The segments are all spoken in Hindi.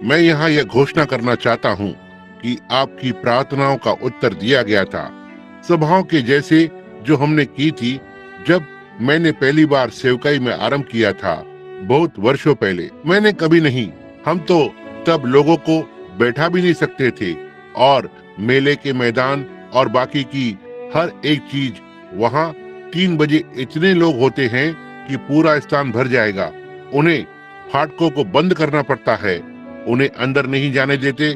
मैं यहाँ यह घोषणा करना चाहता हूँ कि आपकी प्रार्थनाओं का उत्तर दिया गया था, सभाओं के जैसे जो हमने की थी जब मैंने पहली बार सेवकाई में आरंभ किया था, बहुत वर्षों पहले। मैंने कभी नहीं, हम तो तब लोगों को बैठा भी नहीं सकते थे और मेले के मैदान और बाकी की हर एक चीज, वहाँ 3 बजे इतने लोग होते हैं कि पूरा स्थान भर जाएगा। उन्हें फाटकों को बंद करना पड़ता है, उन्हें अंदर नहीं जाने देते।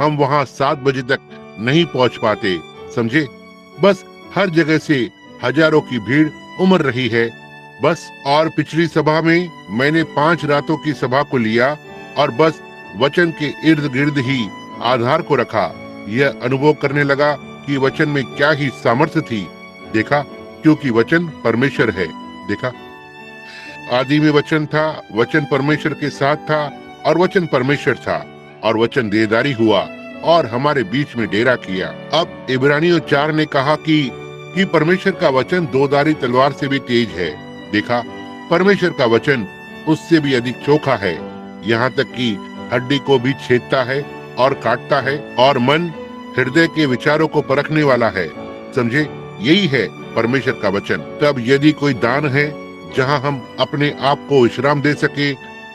हम वहाँ 7 बजे तक नहीं पहुँच पाते, समझे। बस हर जगह से हजारों की भीड़ उमड़ रही है बस। और पिछली सभा में मैंने 5 रातों की सभा को लिया और बस वचन के इर्द गिर्द ही आधार को रखा। यह अनुभव करने लगा कि वचन में क्या ही सामर्थ्य थी। देखा, क्योंकि वचन परमेश्वर है। देखा, आदि में वचन था, वचन परमेश्वर के साथ था और वचन परमेश्वर था और वचन देहधारी हुआ और हमारे बीच में डेरा किया। अब इब्रानियों 4 ने कहा कि परमेश्वर का वचन 2-धारी तलवार से भी तेज है। देखा, परमेश्वर का वचन उससे भी अधिक चोखा है, यहाँ तक कि हड्डी को भी छेदता है और काटता है और मन हृदय के विचारों को परखने वाला है, समझे। यही है परमेश्वर का वचन। तब यदि कोई दान है जहाँ हम अपने आप को विश्राम दे सके,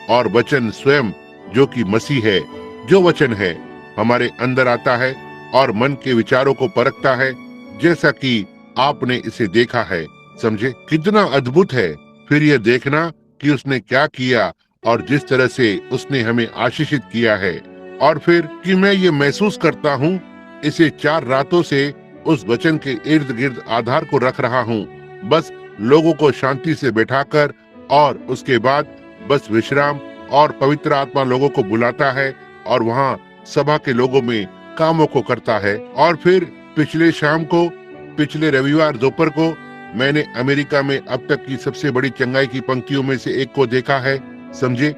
और वचन स्वयं जो कि मसीह है, जो वचन है, हमारे अंदर आता है और मन के विचारों को परखता है, जैसा कि आपने इसे देखा है, समझे। कितना अद्भुत है फिर यह देखना कि उसने क्या किया और जिस तरह से उसने हमें आशीषित किया है। और फिर कि मैं ये महसूस करता हूँ, इसे 4 रातों से उस वचन के इर्द गिर्द आधार को रख रहा हूँ, बस लोगों को शांति से बैठाकर, और उसके बाद बस विश्राम, और पवित्र आत्मा लोगों को बुलाता है और वहाँ सभा के लोगों में कामों को करता है। और फिर पिछले रविवार दोपहर को मैंने अमेरिका में अब तक की सबसे बड़ी चंगाई की पंक्तियों में से एक को देखा है, समझे।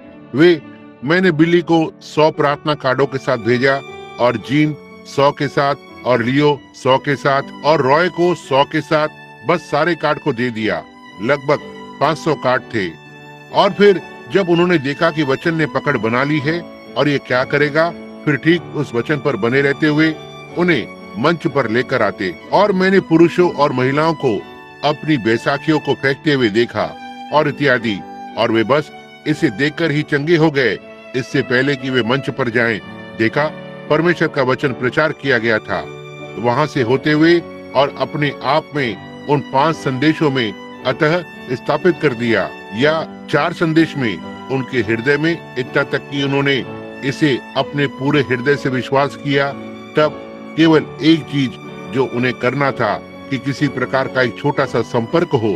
मैंने बिल्ली को 100 प्रार्थना कार्डों के साथ भेजा और जीन 100 के साथ और लियो 100 के साथ और रॉय को 100 के साथ, बस सारे कार्ड को दे दिया। लगभग 500 कार्ड थे। और फिर जब उन्होंने देखा कि वचन ने पकड़ बना ली है और ये क्या करेगा, फिर ठीक उस वचन पर बने रहते हुए उन्हें मंच पर लेकर आते, और मैंने पुरुषों और महिलाओं को अपनी बैसाखियों को फेंकते हुए देखा और इत्यादि। और वे बस इसे देखकर ही चंगे हो गए, इससे पहले कि वे मंच पर जाएं। देखा, परमेश्वर का वचन प्रचार किया गया था वहां से होते हुए और अपने आप में उन 5 संदेशों में अतः स्थापित कर दिया, या 4 संदेश में उनके हृदय में, इतना तक कि उन्होंने इसे अपने पूरे हृदय से विश्वास किया। तब केवल एक चीज जो उन्हें करना था कि किसी प्रकार का एक छोटा सा संपर्क हो।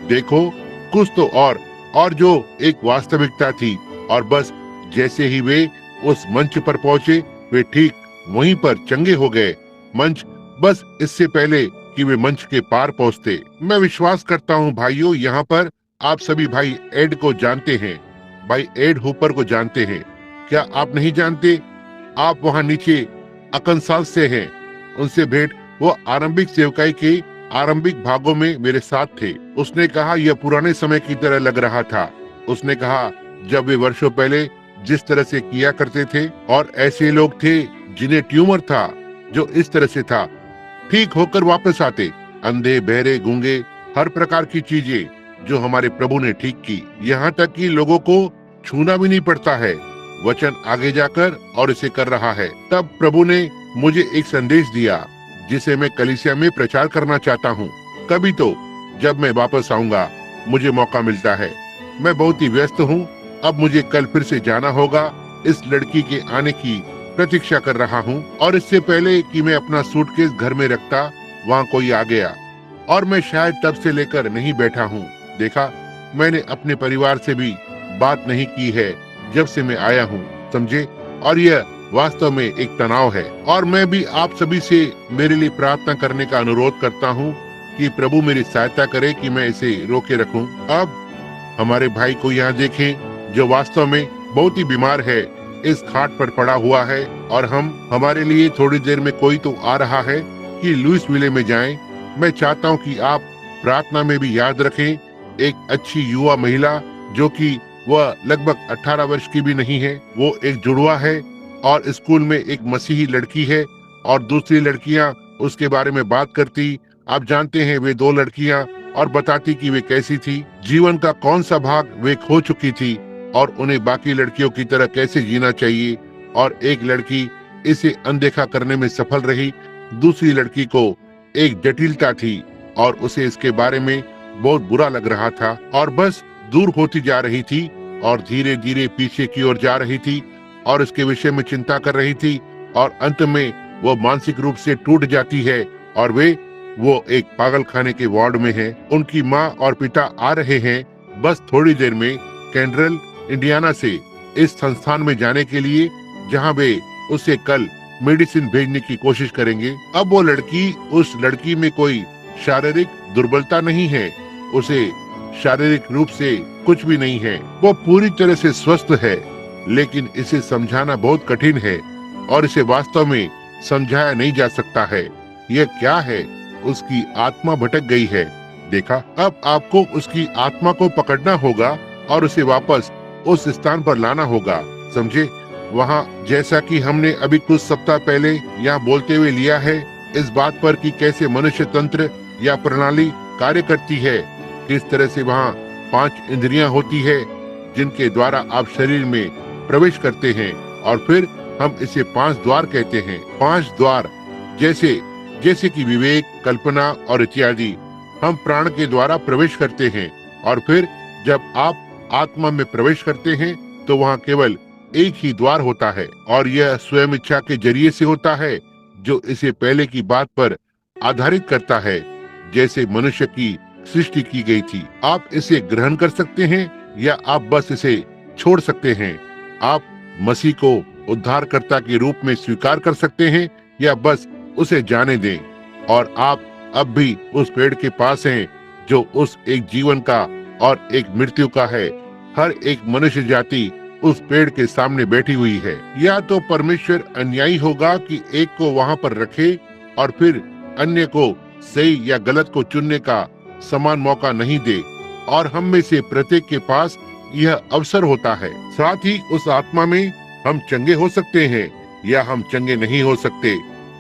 देखो, कुछ तो और जो एक वास्तविकता थी। और बस जैसे ही वे उस मंच पर पहुंचे, वे ठीक वहीं पर चंगे हो गए। मंच, बस इससे पहले कि वे मंच के पार पहुंचते। मैं विश्वास करता हूं भाइयों, यहाँ पर आप सभी भाई एड को जानते हैं, भाई एड हुपर को जानते हैं। क्या आप नहीं जानते? आप वहाँ नीचे अकनसास से हैं, उनसे भेंट। वो आरंभिक सेवकाई के आरंभिक भागों में मेरे साथ थे। उसने कहा यह पुराने समय की तरह लग रहा था। उसने कहा जब वे वर्षों पहले जिस तरह से किया करते थे, और ऐसे लोग थे जिन्हें ट्यूमर था जो इस तरह से था, ठीक होकर वापस आते, अंधे, बहरे, गूंगे, हर प्रकार की चीजें जो हमारे प्रभु ने ठीक की। यहाँ तक कि लोगों को छूना भी नहीं पड़ता है, वचन आगे जाकर और इसे कर रहा है। तब प्रभु ने मुझे एक संदेश दिया जिसे मैं कलीसिया में प्रचार करना चाहता हूँ। कभी तो जब मैं वापस आऊंगा मुझे मौका मिलता है। मैं बहुत ही व्यस्त हूँ। अब मुझे कल फिर से जाना होगा। इस लड़की के आने की प्रतीक्षा कर रहा हूँ, और इससे पहले कि मैं अपना सूटकेस घर में रखता, वहाँ कोई आ गया और मैं शायद तब से लेकर नहीं बैठा हूँ। देखा, मैंने अपने परिवार से भी बात नहीं की है जब से मैं आया हूँ, समझे। और यह वास्तव में एक तनाव है, और मैं भी आप सभी से मेरे लिए प्रार्थना करने का अनुरोध करता हूँ कि प्रभु मेरी सहायता करे कि मैं इसे रोके रखूं। अब हमारे भाई को यहाँ देखें जो वास्तव में बहुत ही बीमार है, इस खाट पर पड़ा हुआ है, और हमारे लिए थोड़ी देर में कोई तो आ रहा है कि लुइसविले में जाएं। मैं चाहता हूँ कि आप प्रार्थना में भी याद रखें एक अच्छी युवा महिला जो कि वह लगभग 18 वर्ष की भी नहीं है, वो एक जुड़वा है, और स्कूल में एक मसीही लड़की है और दूसरी लड़कियां उसके बारे में बात करती। आप जानते हैं वे दो लड़कियां, और बताती कि वे कैसी थी, जीवन का कौन सा भाग वे खो चुकी थी और उन्हें बाकी लड़कियों की तरह कैसे जीना चाहिए। और एक लड़की इसे अनदेखा करने में सफल रही, दूसरी लड़की को एक जटिलता थी और उसे इसके बारे में बहुत बुरा लग रहा था और बस दूर होती जा रही थी और धीरे धीरे पीछे की ओर जा रही थी और इसके विषय में चिंता कर रही थी। और अंत में वो मानसिक रूप से टूट जाती है और वो एक पागल खाने के वार्ड में है। उनकी माँ और पिता आ रहे हैं बस थोड़ी देर में कैंड्रल, इंडियाना से इस संस्थान में जाने के लिए, जहाँ वे उसे कल मेडिसिन भेजने की कोशिश करेंगे। अब वो लड़की, उस लड़की में कोई शारीरिक दुर्बलता नहीं है, उसे शारीरिक रूप से कुछ भी नहीं है, वो पूरी तरह से स्वस्थ है, लेकिन इसे समझाना बहुत कठिन है और इसे वास्तव में समझाया नहीं जा सकता है। यह क्या है? उसकी आत्मा भटक गई है। देखा, अब आपको उसकी आत्मा को पकड़ना होगा और उसे वापस उस स्थान पर लाना होगा, समझे? वहाँ, जैसा कि हमने अभी कुछ सप्ताह पहले यहाँ बोलते हुए लिया है, इस बात पर कि कैसे मनुष्य तंत्र या प्रणाली कार्य करती है, किस तरह से वहाँ 5 इंद्रियां होती है जिनके द्वारा आप शरीर में प्रवेश करते हैं, और फिर हम इसे 5 द्वार कहते हैं। 5 द्वार जैसे कि विवेक, कल्पना और इत्यादि, हम प्राण के द्वारा प्रवेश करते हैं और फिर जब आप आत्मा में प्रवेश करते हैं तो वहाँ केवल एक ही द्वार होता है और यह स्वयं इच्छा के जरिए से होता है, जो इसे पहले की बात पर आधारित करता है, जैसे मनुष्य की सृष्टि की गई थी। आप इसे ग्रहण कर सकते हैं या आप बस इसे छोड़ सकते हैं। आप मसीह को उद्धारकर्ता के रूप में स्वीकार कर सकते हैं या बस उसे जाने दें। और आप अब भी उस पेड़ के पास हैं जो उस एक जीवन का और एक मृत्यु का है। हर एक मनुष्य जाति उस पेड़ के सामने बैठी हुई है। या तो परमेश्वर अन्यायी होगा कि एक को वहाँ पर रखे और फिर अन्य को सही या गलत को चुनने का समान मौका नहीं दे, और हम में से प्रत्येक के पास यह अवसर होता है। साथ ही उस आत्मा में हम चंगे हो सकते हैं या हम चंगे नहीं हो सकते।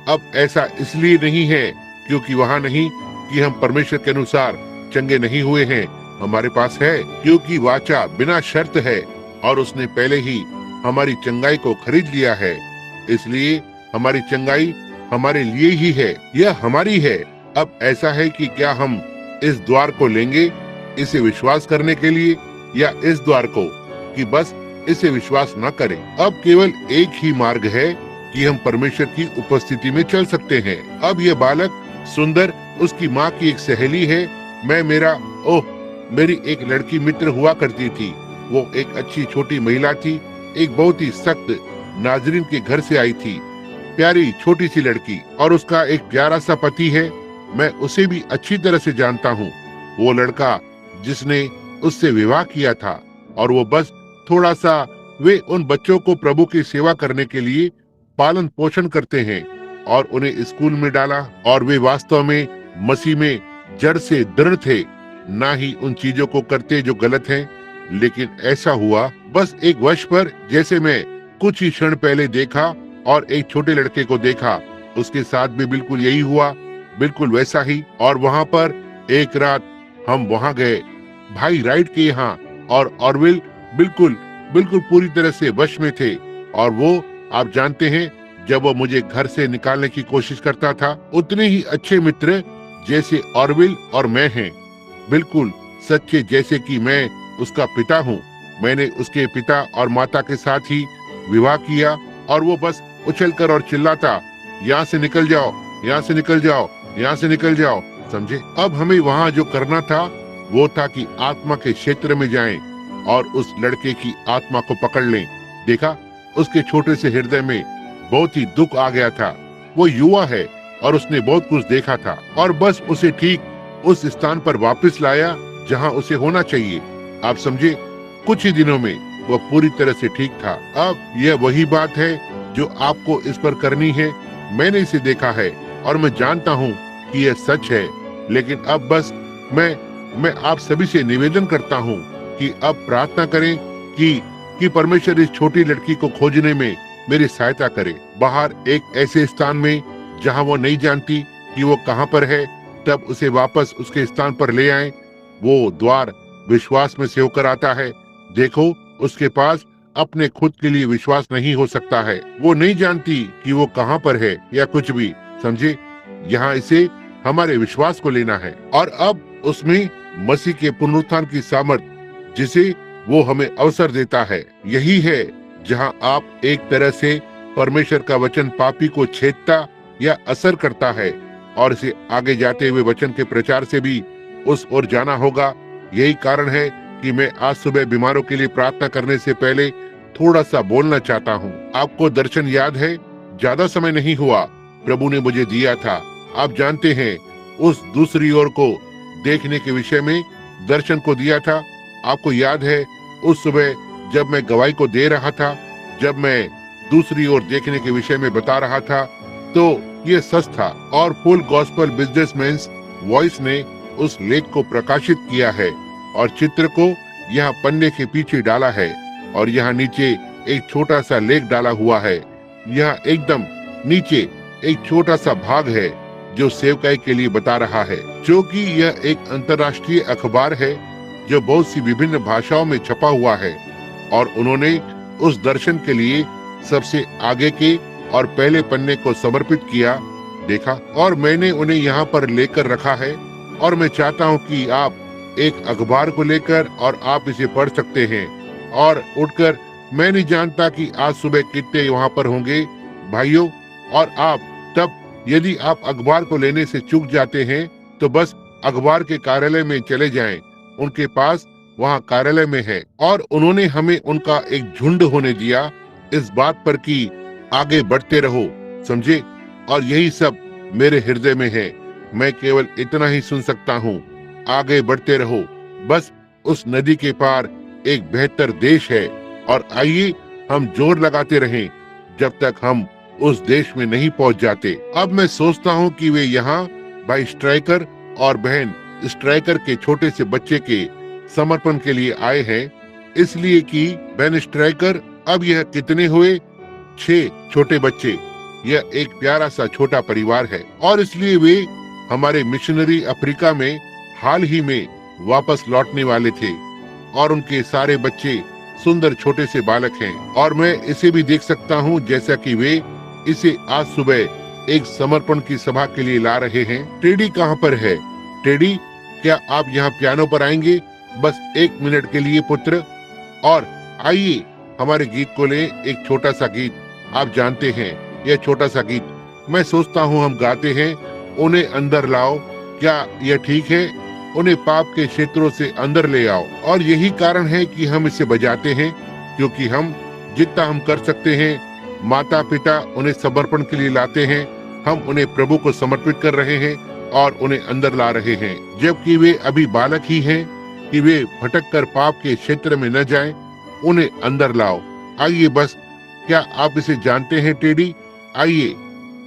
अब ऐसा इसलिए नहीं है क्योंकि वहाँ नहीं कि हम परमेश्वर के अनुसार चंगे नहीं हुए हैं, हमारे पास है, क्योंकि वाचा बिना शर्त है और उसने पहले ही हमारी चंगाई को खरीद लिया है। इसलिए हमारी चंगाई हमारे लिए ही है, यह हमारी है। अब ऐसा है कि क्या हम इस द्वार को लेंगे इसे विश्वास करने के लिए, या इस द्वार को कि बस इसे विश्वास न करें। अब केवल एक ही मार्ग है कि हम परमेश्वर की उपस्थिति में चल सकते हैं। अब यह बालक सुंदर उसकी माँ की एक सहेली है। मेरी एक लड़की मित्र हुआ करती थी। वो एक अच्छी छोटी महिला थी, एक बहुत ही सख्त नाजरीन के घर से आई थी, प्यारी छोटी सी लड़की, और उसका एक प्यारा सा पति है। मैं उसे भी अच्छी तरह से जानता हूँ। वो लड़का जिसने उससे विवाह किया था, और वो बस थोड़ा सा, वे उन बच्चों को प्रभु की सेवा करने के लिए पालन पोषण करते हैं और उन्हें स्कूल में डाला, और वे वास्तव में मसीह में जड़ से दृढ़ थे, ना ही उन चीजों को करते जो गलत हैं। लेकिन ऐसा हुआ बस एक वर्ष पर, जैसे मैं कुछ ही क्षण पहले देखा और एक छोटे लड़के को देखा, उसके साथ भी बिल्कुल यही हुआ, बिल्कुल वैसा ही। और वहाँ पर एक रात हम वहाँ गए भाई राइट के यहाँ, और ऑरविल बिल्कुल पूरी तरह से वश में थे। और वो, आप जानते हैं, जब वो मुझे घर से निकालने की कोशिश करता था, उतने ही अच्छे मित्र जैसे ऑरविल और मैं हैं, बिल्कुल सच्चे जैसे कि मैं उसका पिता हूँ। मैंने उसके पिता और माता के साथ ही विवाह किया, और वो बस उछलकर और चिल्लाता, यहाँ से निकल जाओ, यहाँ से निकल जाओ, यहाँ से निकल जाओ, समझे? अब हमें वहाँ जो करना था वो था कि आत्मा के क्षेत्र में जाएं और उस लड़के की आत्मा को पकड़ लें। देखा, उसके छोटे से हृदय में बहुत ही दुख आ गया था। वो युवा है और उसने बहुत कुछ देखा था, और बस उसे ठीक उस स्थान पर वापस लाया जहाँ उसे होना चाहिए। आप समझे, कुछ ही दिनों में वो पूरी तरह से ठीक था। अब यह वही बात है जो आपको इस पर करनी है। मैंने इसे देखा है और मैं जानता हूँ कि यह सच है। लेकिन अब बस मैं आप सभी से निवेदन करता हूँ कि अब प्रार्थना करें कि परमेश्वर इस छोटी लड़की को खोजने में मेरी सहायता करे। बाहर एक ऐसे स्थान में जहाँ वो नहीं जानती कि वो कहाँ पर है, तब उसे वापस उसके स्थान पर ले आए। वो द्वार विश्वास में से होकर आता है। देखो, उसके पास अपने खुद के लिए विश्वास नहीं हो सकता है। वो नहीं जानती कि वो कहाँ पर है या कुछ भी, समझे। यहाँ इसे हमारे विश्वास को लेना है और अब उसमें मसीह के पुनरुत्थान की सामर्थ जिसे वो हमें अवसर देता है। यही है जहाँ आप एक तरह से परमेश्वर का वचन पापी को छेदता या असर करता है और इसे आगे जाते हुए वचन के प्रचार से भी उस ओर जाना होगा। यही कारण है कि मैं आज सुबह बीमारों के लिए प्रार्थना करने से पहले थोड़ा सा बोलना चाहता हूँ। आपको दर्शन याद है? ज्यादा समय नहीं हुआ, प्रभु ने मुझे दिया था। आप जानते हैं, उस दूसरी ओर को देखने के विषय में दर्शन को दिया था। आपको याद है उस सुबह जब मैं गवाही को दे रहा था, जब मैं दूसरी ओर देखने के विषय में बता रहा था, तो ये सच था। और फुल गॉस्पेल बिजनेसमैन्स वॉइस ने उस लेख को प्रकाशित किया है और चित्र को यहाँ पन्ने के पीछे डाला है और यहाँ नीचे एक छोटा सा लेख डाला हुआ है। यहाँ एकदम नीचे एक छोटा सा भाग है जो सेवकाई के लिए बता रहा है, जो कि यह एक अंतर्राष्ट्रीय अखबार है जो बहुत सी विभिन्न भाषाओं में छपा हुआ है और उन्होंने उस दर्शन के लिए सबसे आगे के और पहले पन्ने को समर्पित किया। देखा, और मैंने उन्हें यहाँ पर लेकर रखा है और मैं चाहता हूँ कि आप एक अखबार को लेकर और आप इसे पढ़ सकते हैं और उठकर, मैं नहीं जानता कि आज सुबह कितने वहाँ पर होंगे भाइयों, और आप तब यदि आप अखबार को लेने से चूक जाते हैं तो बस अखबार के कार्यालय में चले जाएं। उनके पास वहाँ कार्यालय में है और उन्होंने हमें उनका एक झुंड होने दिया इस बात पर कि आगे बढ़ते रहो, समझे। और यही सब मेरे हृदय में है। मैं केवल इतना ही सुन सकता हूँ, आगे बढ़ते रहो। बस उस नदी के पार एक बेहतर देश है और आइए हम जोर लगाते रहें जब तक हम उस देश में नहीं पहुंच जाते। अब मैं सोचता हूँ कि वे यहाँ भाई स्ट्राइकर और बहन स्ट्राइकर के छोटे से बच्चे के समर्पण के लिए आए हैं, इसलिए कि बहन स्ट्राइकर, अब यह कितने हुए? 6 छोटे बच्चे। यह एक प्यारा सा छोटा परिवार है और इसलिए वे हमारे मिशनरी अफ्रीका में हाल ही में वापस लौटने वाले थे और उनके सारे बच्चे सुंदर छोटे से बालक हैं और मैं इसे भी देख सकता हूँ जैसा कि वे इसे आज सुबह एक समर्पण की सभा के लिए ला रहे हैं। टेडी कहाँ पर है? टेडी, क्या आप यहाँ पियानो पर आएंगे बस 1 मिनट के लिए पुत्र? और आइए हमारे गीत को ले, एक छोटा सा गीत। आप जानते हैं यह छोटा सा गीत मैं सोचता हूँ हम गाते हैं, उन्हें अंदर लाओ। क्या यह ठीक है? उन्हें पाप के क्षेत्रों से अंदर ले आओ। और यही कारण है कि हम इसे बजाते हैं, क्योंकि हम जितना हम कर सकते हैं, माता पिता उन्हें समर्पण के लिए लाते हैं। हम उन्हें प्रभु को समर्पित कर रहे हैं और उन्हें अंदर ला रहे हैं, जबकि वे अभी बालक ही हैं कि वे भटक कर पाप के क्षेत्र में न जाएं। उन्हें अंदर लाओ। आइए बस, क्या आप इसे जानते हैं टेडी? आइए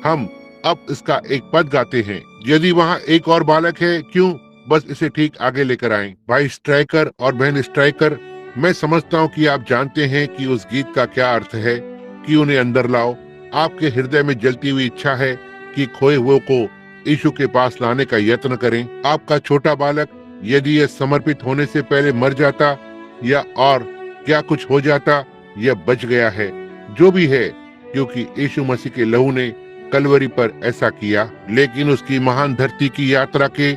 हम अब इसका एक पद गाते हैं। यदि वहाँ एक और बालक है, क्यों बस इसे ठीक आगे लेकर आएं। भाई स्ट्राइकर और बहन स्ट्राइकर, मैं समझता हूँ कि आप जानते हैं कि उस गीत का क्या अर्थ है कि उन्हें अंदर लाओ। आपके हृदय में जलती हुई इच्छा है कि खोए हुए को यीशु के पास लाने का यत्न करें। आपका छोटा बालक यदि यह समर्पित होने से पहले मर जाता या और क्या कुछ हो जाता, यह बच गया है, जो भी है, क्योंकि यीशु मसीह के लहू ने कलवरी पर ऐसा किया। लेकिन उसकी महान धरती की यात्रा के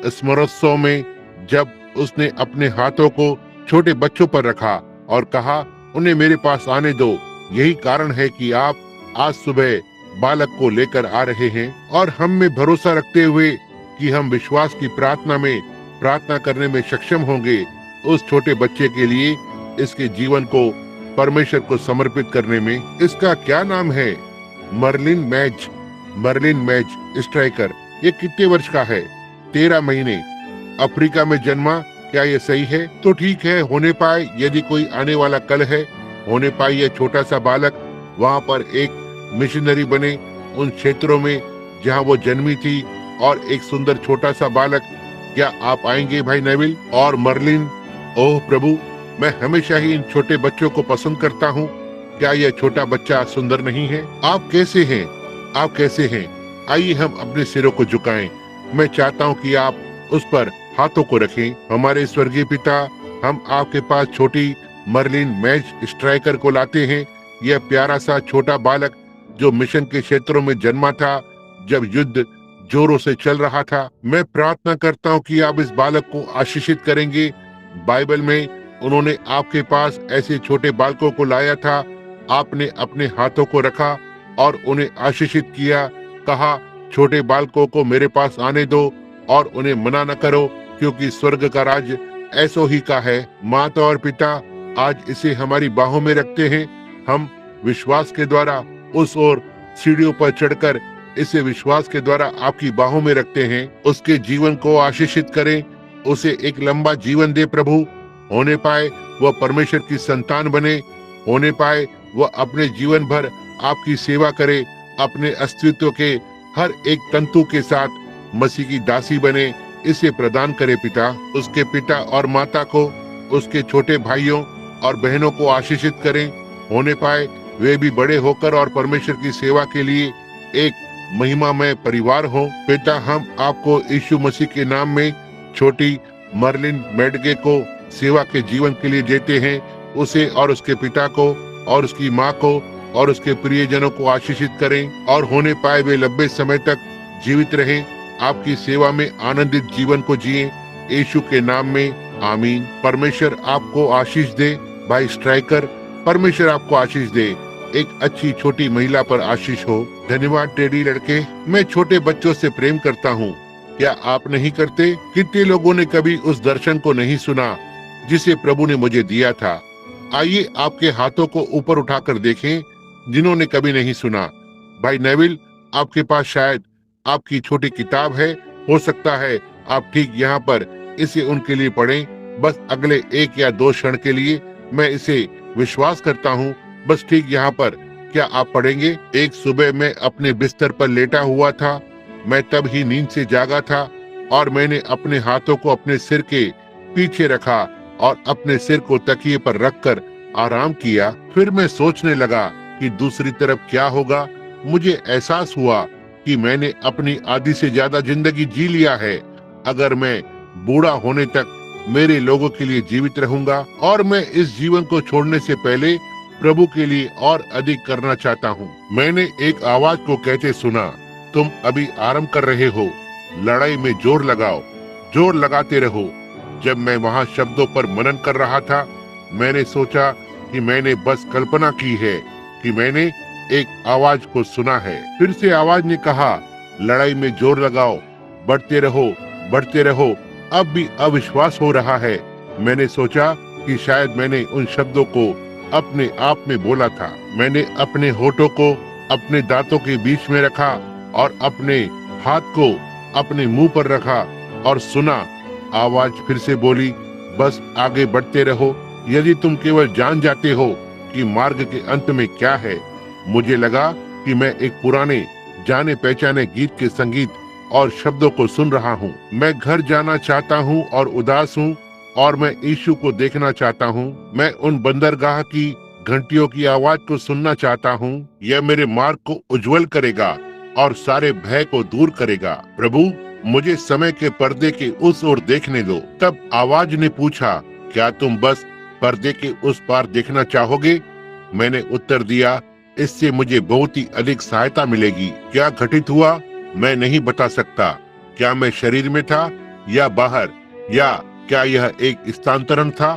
स्मरोत्सव में जब उसने अपने हाथों को छोटे बच्चों पर रखा और कहा, उन्हें मेरे पास आने दो, यही कारण है कि आप आज सुबह बालक को लेकर आ रहे हैं और हम में भरोसा रखते हुए कि हम विश्वास की प्रार्थना में प्रार्थना करने में सक्षम होंगे उस छोटे बच्चे के लिए, इसके जीवन को परमेश्वर को समर्पित करने में। इसका क्या नाम है? मर्लिन मैज स्ट्राइकर। ये कितने वर्ष का है? 13 महीने। अफ्रीका में जन्मा, क्या ये सही है? तो ठीक है, होने पाए यदि कोई आने वाला कल है, होने पाए यह छोटा सा बालक वहाँ पर एक मिशनरी बने उन क्षेत्रों में जहाँ वो जन्मी थी, और एक सुंदर छोटा सा बालक। क्या आप आएंगे भाई नेविल और मर्लिन? ओह प्रभु, मैं हमेशा ही इन छोटे बच्चों को पसंद करता हूँ। क्या यह छोटा बच्चा सुंदर नहीं है? आप कैसे हैं? आप कैसे हैं? आइए हम अपने सिरों को झुकाएं। मैं चाहता हूँ कि आप उस पर हाथों को रखें। हमारे स्वर्गीय पिता, हम आपके पास छोटी मर्लिन मैच स्ट्राइकर को लाते हैं। यह प्यारा सा छोटा बालक जो मिशन के क्षेत्रों में जन्मा था जब युद्ध जोरों से चल रहा था। मैं प्रार्थना करता हूँ कि आप इस बालक को आशीषित करेंगे। बाइबल में उन्होंने आपके पास ऐसे छोटे बालकों को लाया था। आपने अपने हाथों को रखा और उन्हें आशीषित किया। कहा, छोटे बालकों को मेरे पास आने दो और उन्हें मना न करो, क्योंकि स्वर्ग का राज ऐसो ही का है। माता और पिता, आज इसे हमारी बाहों में रखते हैं। हम विश्वास के द्वारा उस ओर सीढ़ियों पर चढ़कर इसे विश्वास के द्वारा आपकी बाहों में रखते हैं। उसके जीवन को आशीषित करें। उसे एक लंबा जीवन दे प्रभु। होने पाए वह परमेश्वर की संतान बने। होने पाए वह अपने जीवन भर आपकी सेवा करे। अपने अस्तित्व के हर एक तंतु के साथ मसीह की दासी बने। इसे प्रदान करे पिता। उसके पिता और माता को, उसके छोटे भाइयों और बहनों को आशीषित करें। होने पाए वे भी बड़े होकर और परमेश्वर की सेवा के लिए एक महिमामय परिवार हो। पिता, हम आपको यीशु मसीह के नाम में छोटी मर्लिन मेडगे को सेवा के जीवन के लिए देते हैं। उसे और उसके पिता को और उसकी माँ को और उसके प्रियजनों को आशीषित करें और होने पाए वे लंबे समय तक जीवित रहें, आपकी सेवा में आनंदित जीवन को जिए। यीशु के नाम में आमीन। परमेश्वर आपको आशीष दे भाई स्ट्राइकर। परमेश्वर आपको आशीष दे। एक अच्छी छोटी महिला पर आशीष हो। धन्यवाद टेडी लड़के। मैं छोटे बच्चों से प्रेम करता हूँ। क्या आप नहीं करते? कितने लोगों ने कभी उस दर्शन को नहीं सुना जिसे प्रभु ने मुझे दिया था? आइए आपके हाथों को ऊपर उठाकर देखें जिन्होंने कभी नहीं सुना। भाई नेविल, आपके पास शायद आपकी छोटी किताब है। हो सकता है आप ठीक यहाँ पर इसे उनके लिए पढ़ें। बस अगले 1 या 2 क्षण के लिए मैं इसे विश्वास करता हूँ। बस ठीक यहाँ पर क्या आप पढ़ेंगे? एक सुबह मैं अपने बिस्तर पर लेटा हुआ था। मैं तब ही नींद से जागा था और मैंने अपने हाथों को अपने सिर के पीछे रखा और अपने सिर को तकिए पर रखकर आराम किया। फिर मैं सोचने लगा कि दूसरी तरफ क्या होगा। मुझे एहसास हुआ कि मैंने अपनी आधी से ज्यादा जिंदगी जी लिया है। अगर मैं बूढ़ा होने तक मेरे लोगों के लिए जीवित रहूंगा और मैं इस जीवन को छोड़ने से पहले प्रभु के लिए और अधिक करना चाहता हूँ। मैंने एक आवाज को कहते सुना, तुम अभी आराम कर रहे हो, लड़ाई में जोर लगाओ, जोर लगाते रहो। जब मैं वहाँ शब्दों पर मनन कर रहा था, मैंने सोचा कि मैंने बस कल्पना की है कि मैंने एक आवाज को सुना है। फिर से आवाज ने कहा, लड़ाई में जोर लगाओ, बढ़ते रहो, बढ़ते रहो। अब भी अविश्वास हो रहा है। मैंने सोचा कि शायद मैंने उन शब्दों को अपने आप में बोला था। मैंने अपने होठों को अपने दांतों के बीच में रखा और अपने हाथ को अपने मुंह पर रखा और सुना। आवाज फिर से बोली, बस आगे बढ़ते रहो। यदि तुम केवल जान जाते हो कि मार्ग के अंत में क्या है। मुझे लगा कि मैं एक पुराने जाने पहचाने गीत के संगीत और शब्दों को सुन रहा हूँ। मैं घर जाना चाहता हूँ और उदास हूँ और मैं यीशु को देखना चाहता हूँ। मैं उन बंदरगाह की घंटियों की आवाज को सुनना चाहता हूँ। यह मेरे मार्ग को उज्जवल करेगा और सारे भय को दूर करेगा। प्रभु, मुझे समय के पर्दे के उस ओर देखने दो। तब आवाज ने पूछा, क्या तुम बस पर्दे के उस पार देखना चाहोगे? मैंने उत्तर दिया, इससे मुझे बहुत ही अधिक सहायता मिलेगी। क्या घटित हुआ मैं नहीं बता सकता। क्या मैं शरीर में था या बाहर, या क्या यह एक स्थानांतरण था?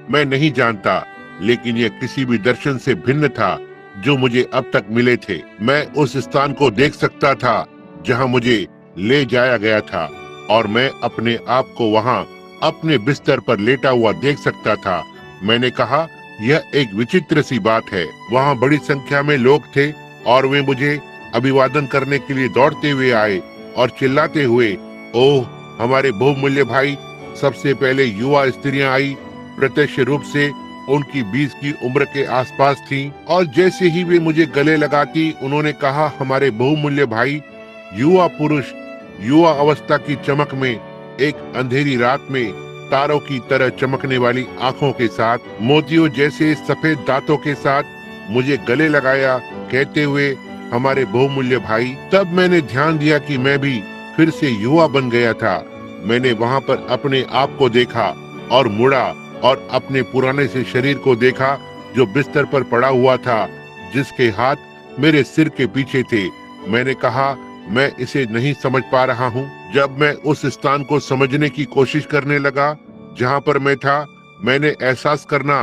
मैं नहीं जानता, लेकिन यह किसी भी दर्शन से भिन्न था जो मुझे अब तक मिले थे। मैं उस स्थान को देख सकता था जहां मुझे ले जाया गया था और मैं अपने आप को वहां अपने बिस्तर पर लेटा हुआ देख सकता था। मैंने कहा, यह एक विचित्र सी बात है। वहाँ बड़ी संख्या में लोग थे और वे मुझे अभिवादन करने के लिए दौड़ते हुए आए और चिल्लाते हुए, ओह हमारे बहुमूल्य भाई। सबसे पहले युवा स्त्रियां आई, प्रत्यक्ष रूप से उनकी 20 की उम्र के आसपास थीं, और जैसे ही वे मुझे गले लगाती उन्होंने कहा, हमारे बहुमूल्य भाई। युवा पुरुष युवा अवस्था की चमक में एक अंधेरी रात में तारों की तरह चमकने वाली आंखों के साथ, मोतियों जैसे सफेद दांतों के साथ, मुझे गले लगाया, कहते हुए, हमारे बहुमूल्य भाई। तब मैंने ध्यान दिया कि मैं भी फिर से युवा बन गया था। मैंने वहाँ पर अपने आप को देखा और मुड़ा और अपने पुराने से शरीर को देखा जो बिस्तर पर पड़ा हुआ था, जिसके हाथ मेरे सिर के पीछे थे। मैंने कहा, मैं इसे नहीं समझ पा रहा हूँ। जब मैं उस स्थान को समझने की कोशिश करने लगा जहाँ पर मैं था, मैंने एहसास करना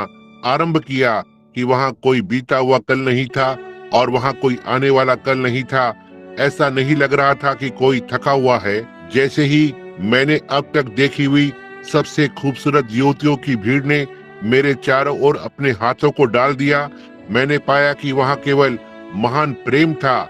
आरंभ किया कि वहाँ कोई बीता हुआ कल नहीं था और वहाँ कोई आने वाला कल नहीं था। ऐसा नहीं लग रहा था कि कोई थका हुआ है। जैसे ही मैंने अब तक देखी हुई सबसे खूबसूरत युवतियों की भीड़ ने मेरे चारों ओर अपने हाथों को डाल दिया, मैंने पाया कि वहाँ केवल महान प्रेम था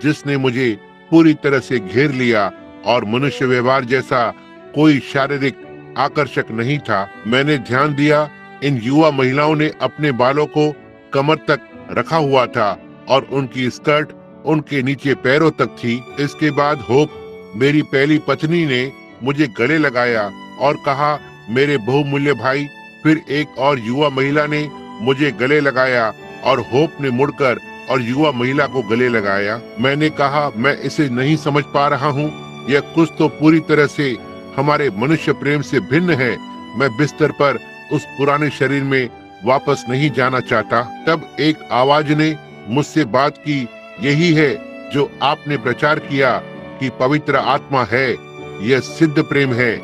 जिसने मुझे पूरी तरह से घेर लिया और मनुष्य व्यवहार जैसा कोई शारीरिक आकर्षक नहीं था। मैंने ध्यान दिया, इन युवा महिलाओं ने अपने बालों को कमर तक रखा हुआ था और उनकी स्कर्ट उनके नीचे पैरों तक थी। इसके बाद होप, मेरी पहली पत्नी, ने मुझे गले लगाया और कहा, मेरे बहुमूल्य भाई। फिर एक और युवा महिला ने मुझे गले लगाया और होप ने मुड़कर और युवा महिला को गले लगाया। मैंने कहा, मैं इसे नहीं समझ पा रहा हूँ। यह कुछ तो पूरी तरह से हमारे मनुष्य प्रेम से भिन्न है। मैं बिस्तर पर उस पुराने शरीर में वापस नहीं जाना चाहता। तब एक आवाज ने मुझसे बात की, यही है जो आपने प्रचार किया कि पवित्र आत्मा है। यह सिद्ध प्रेम है,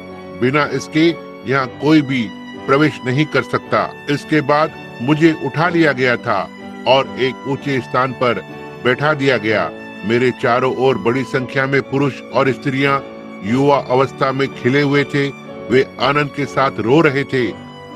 बिना इसके यहाँ कोई भी प्रवेश नहीं कर सकता। इसके बाद मुझे उठा लिया गया था और एक ऊंचे स्थान पर बैठा दिया गया। मेरे चारों ओर बड़ी संख्या में पुरुष और स्त्रियां युवा अवस्था में खिले हुए थे। वे आनंद के साथ रो रहे थे।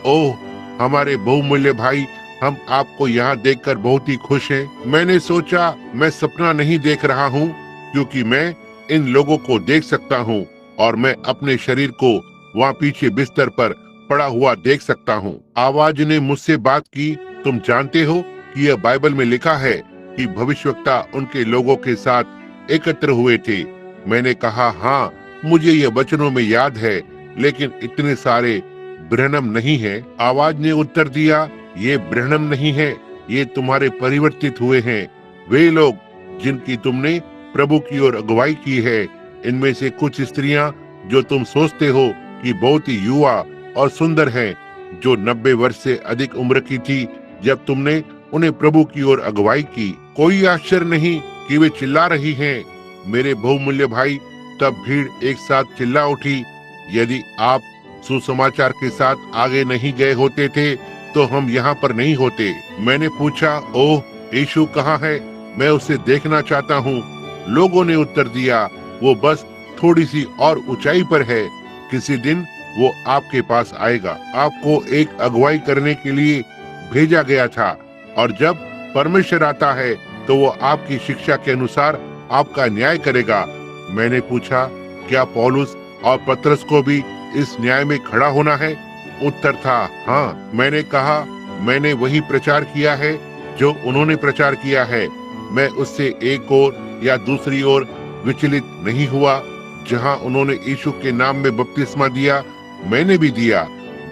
ओह हमारे बहुमूल्य भाई, हम आपको यहाँ देखकर बहुत ही खुश हैं। मैंने सोचा, मैं सपना नहीं देख रहा हूँ, क्योंकि मैं इन लोगों को देख सकता हूँ और मैं अपने शरीर को वहाँ पीछे बिस्तर पर पड़ा हुआ देख सकता हूँ। आवाज ने मुझसे बात की, तुम जानते हो कि यह बाइबल में लिखा है कि भविष्यवक्ता उनके लोगों के साथ एकत्र हुए थे। मैंने कहा, हाँ, मुझे यह वचनों में याद है, लेकिन इतने सारे ब्रहणम नहीं है। आवाज ने उत्तर दिया, ये ब्रहणम नहीं है, ये तुम्हारे परिवर्तित हुए हैं, वे लोग जिनकी तुमने प्रभु की ओर अगुवाई की है। इनमें से कुछ स्त्रियां जो तुम सोचते हो कि बहुत ही युवा और सुंदर हैं, जो 90 वर्ष से अधिक उम्र की थी जब तुमने उन्हें प्रभु की ओर अगुवाई की। कोई आश्चर्य नहीं कि वे चिल्ला रही हैं, मेरे बहुमूल्य भाई। तब भीड़ एक साथ चिल्ला उठी, यदि आप सुसमाचार के साथ आगे नहीं गए होते थे तो हम यहाँ पर नहीं होते। मैंने पूछा, ओह, यीशु कहाँ है? मैं उसे देखना चाहता हूँ। लोगों ने उत्तर दिया, वो बस थोड़ी सी और ऊंचाई पर है। किसी दिन वो आपके पास आएगा। आपको एक अगुवाई करने के लिए भेजा गया था, और जब परमेश्वर आता है तो वो आपकी शिक्षा के अनुसार आपका न्याय करेगा। मैंने पूछा, क्या पौलुस और पतरस को भी इस न्याय में खड़ा होना है? उत्तर था, हाँ। मैंने कहा, मैंने वही प्रचार किया है जो उन्होंने प्रचार किया है। मैं उससे एक ओर या दूसरी ओर विचलित नहीं हुआ। जहाँ उन्होंने यीशु के नाम में बपतिस्मा दिया, मैंने भी दिया।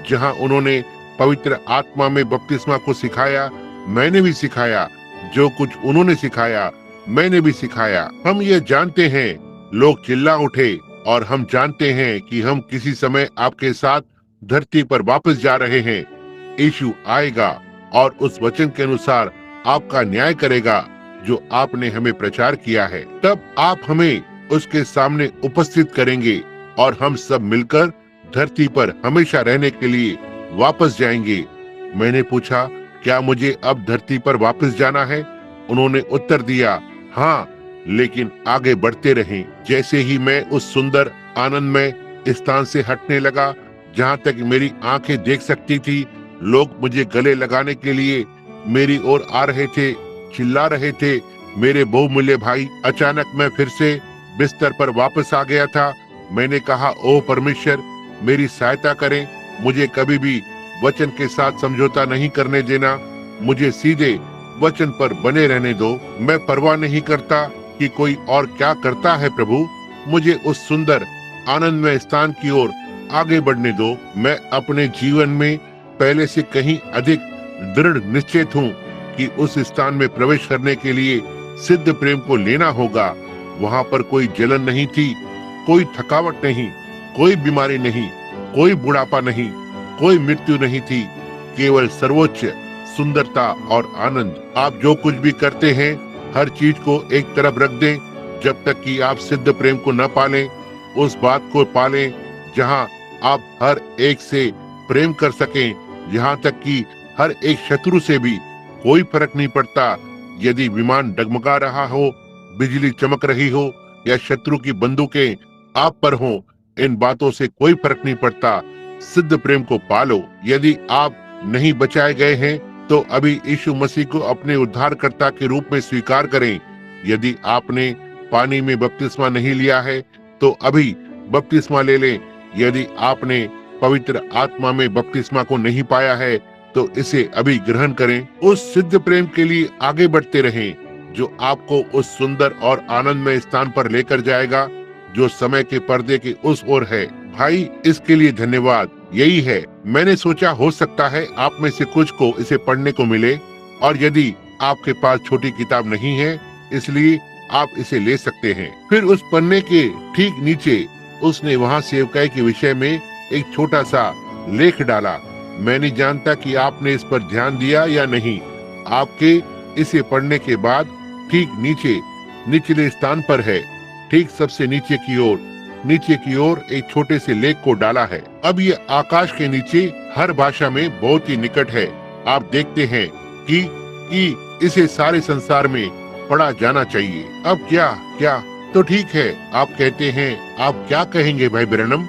जहाँ उन्होंने पवित्र आत्मा में बपतिस्मा को सिखाया, मैंने भी सिखाया। जो कुछ उन्होंने सिखाया, मैंने भी सिखाया। हम ये जानते हैं। लोग चिल्ला उठे, और हम जानते हैं कि हम किसी समय आपके साथ धरती पर वापस जा रहे हैं। यीशु आएगा और उस वचन के अनुसार आपका न्याय करेगा जो आपने हमें प्रचार किया है। तब आप हमें उसके सामने उपस्थित करेंगे और हम सब मिलकर धरती पर हमेशा रहने के लिए वापस जाएंगे। मैंने पूछा, क्या मुझे अब धरती पर वापस जाना है? उन्होंने उत्तर दिया, हाँ, लेकिन आगे बढ़ते रहें। जैसे ही मैं उस सुंदर आनंदमय स्थान से हटने लगा जहाँ तक मेरी आंखें देख सकती थी, लोग मुझे गले लगाने के लिए मेरी ओर आ रहे थे, चिल्ला रहे थे, मेरे बहुमूल्य भाई। अचानक मैं फिर से बिस्तर पर वापस आ गया था। मैंने कहा, ओ परमेश्वर, मेरी सहायता करें। मुझे कभी भी वचन के साथ समझौता नहीं करने देना। मुझे सीधे वचन पर बने रहने दो। मैं परवाह नहीं करता कि कोई और क्या करता है प्रभु। मुझे उस सुंदर आनंदमय स्थान की ओर आगे बढ़ने दो। मैं अपने जीवन में पहले से कहीं अधिक दृढ़ निश्चित हूँ कि उस स्थान में प्रवेश करने के लिए सिद्ध प्रेम को लेना होगा। वहाँ पर कोई जलन नहीं थी, कोई थकावट नहीं, कोई बीमारी नहीं, कोई बुढ़ापा नहीं, कोई मृत्यु नहीं थी, केवल सर्वोच्च सुंदरता और आनंद। आप जो कुछ भी करते हैं हर चीज को एक तरफ रख दें जब तक कि आप सिद्ध प्रेम को न पालें। उस बात को पालें जहां आप हर एक से प्रेम कर सकें, यहाँ तक कि हर एक शत्रु से भी कोई फर्क नहीं पड़ता। यदि विमान डगमगा रहा हो, बिजली चमक रही हो या शत्रु की बंदूकें आप पर हो, इन बातों से कोई फर्क नहीं पड़ता। सिद्ध प्रेम को पालो। यदि आप नहीं बचाए गए हैं तो अभी यीशु मसीह को अपने उद्धारकर्ता के रूप में स्वीकार करें। यदि आपने पानी में बपतिस्मा नहीं लिया है तो अभी बपतिस्मा ले लें। यदि आपने पवित्र आत्मा में बपतिस्मा को नहीं पाया है तो इसे अभी ग्रहण करें। उस सिद्ध प्रेम के लिए आगे बढ़ते रहें जो आपको उस सुंदर और आनंदमय स्थान पर लेकर जाएगा जो समय के पर्दे के उस ओर है। भाई, इसके लिए धन्यवाद। यही है, मैंने सोचा हो सकता है आप में से कुछ को इसे पढ़ने को मिले, और यदि आपके पास छोटी किताब नहीं है इसलिए आप इसे ले सकते हैं। फिर उस पन्ने के ठीक नीचे उसने वहाँ सेवकाई के विषय में एक छोटा सा लेख डाला। मैं नहीं जानता कि आपने इस पर ध्यान दिया या नहीं। आपके इसे पढ़ने के बाद ठीक नीचे निचले स्थान पर है, ठीक सबसे नीचे की ओर एक छोटे से लेख को डाला है। अब ये आकाश के नीचे हर भाषा में बहुत ही निकट है। आप देखते हैं कि इसे सारे संसार में पढ़ा जाना चाहिए। अब क्या तो ठीक है, आप कहते हैं, आप क्या कहेंगे भाई ब्रैनम?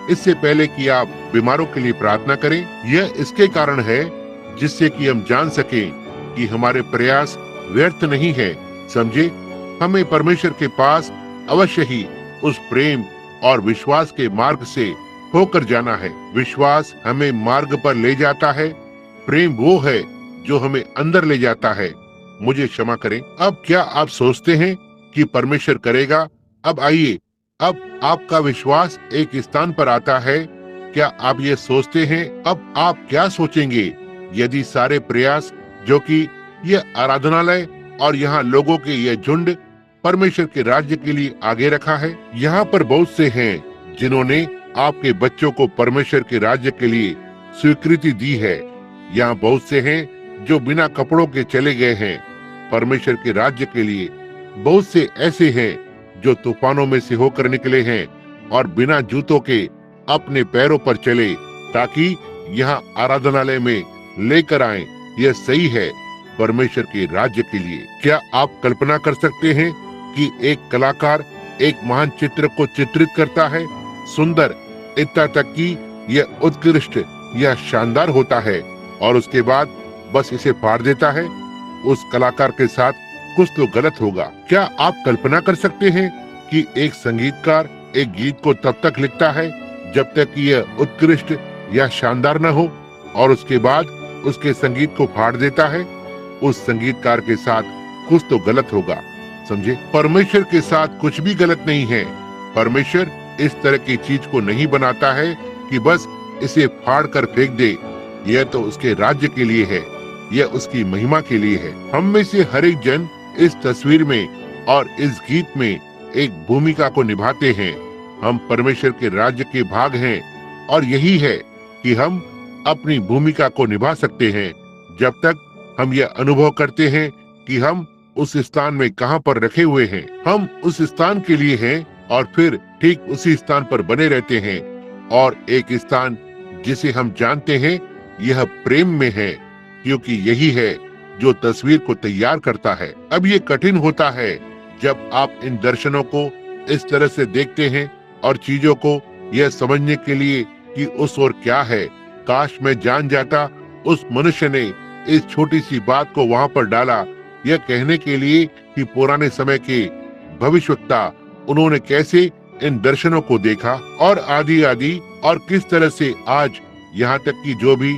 इससे पहले कि आप बीमारों के लिए प्रार्थना करें, यह इसके कारण है जिससे कि हम जान सकें कि हमारे प्रयास व्यर्थ नहीं है। समझे, हमें परमेश्वर के पास अवश्य ही उस प्रेम और विश्वास के मार्ग से होकर जाना है। विश्वास हमें मार्ग पर ले जाता है, प्रेम वो है जो हमें अंदर ले जाता है। मुझे क्षमा करें। अब क्या आप सोचते हैं कि परमेश्वर करेगा? अब आइए, अब आपका विश्वास एक स्थान पर आता है। क्या आप ये सोचते हैं? अब आप क्या सोचेंगे यदि सारे प्रयास जो कि यह आराधनालय और यहाँ लोगों के यह झुंड परमेश्वर के राज्य के लिए आगे रखा है? यहाँ पर बहुत से हैं जिन्होंने आपके बच्चों को परमेश्वर के राज्य के लिए स्वीकृति दी है। यहाँ बहुत से हैं जो बिना कपड़ों के चले गए हैं परमेश्वर के राज्य के लिए। बहुत से ऐसे हैं जो तूफानों में से होकर निकले हैं और बिना जूतों के अपने पैरों पर चले ताकि यहाँ आराधनालय में लेकर आए। यह सही है परमेश्वर के राज्य के लिए। क्या आप कल्पना कर सकते हैं कि एक कलाकार एक महान चित्र को चित्रित करता है, सुंदर इतना तक कि यह उत्कृष्ट या शानदार होता है, और उसके बाद बस इसे फाड़ देता है? उस कलाकार के साथ कुछ तो गलत होगा। क्या आप कल्पना कर सकते हैं कि एक संगीतकार एक गीत को तब तक लिखता है जब तक कि यह उत्कृष्ट या शानदार न हो, और उसके बाद उसके संगीत को फाड़ देता है? उस संगीतकार के साथ कुछ तो गलत होगा। समझे, परमेश्वर के साथ कुछ भी गलत नहीं है। परमेश्वर इस तरह की चीज को नहीं बनाता है कि बस इसे फाड़ कर फेंक दे। यह तो उसके राज्य के लिए है, यह उसकी महिमा के लिए है। हम में से हर एक जन इस तस्वीर में और इस गीत में एक भूमिका को निभाते हैं। हम परमेश्वर के राज्य के भाग हैं, और यही है कि हम अपनी भूमिका को निभा सकते हैं जब तक हम यह अनुभव करते हैं कि हम उस स्थान में कहां पर रखे हुए हैं। हम उस स्थान के लिए हैं और फिर ठीक उसी स्थान पर बने रहते हैं। और एक स्थान जिसे हम जानते हैं यह प्रेम में है, क्योंकि यही है जो तस्वीर को तैयार करता है। अब ये कठिन होता है जब आप इन दर्शनों को इस तरह से देखते हैं और चीजों को यह समझने के लिए कि उस ओर क्या है। काश मैं जान जाता उस मनुष्य ने इस छोटी सी बात को वहां पर डाला, यह कहने के लिए कि पुराने समय के भविष्यवक्ता उन्होंने कैसे इन दर्शनों को देखा और आदि और किस तरह से आज यहाँ तक कि जो भी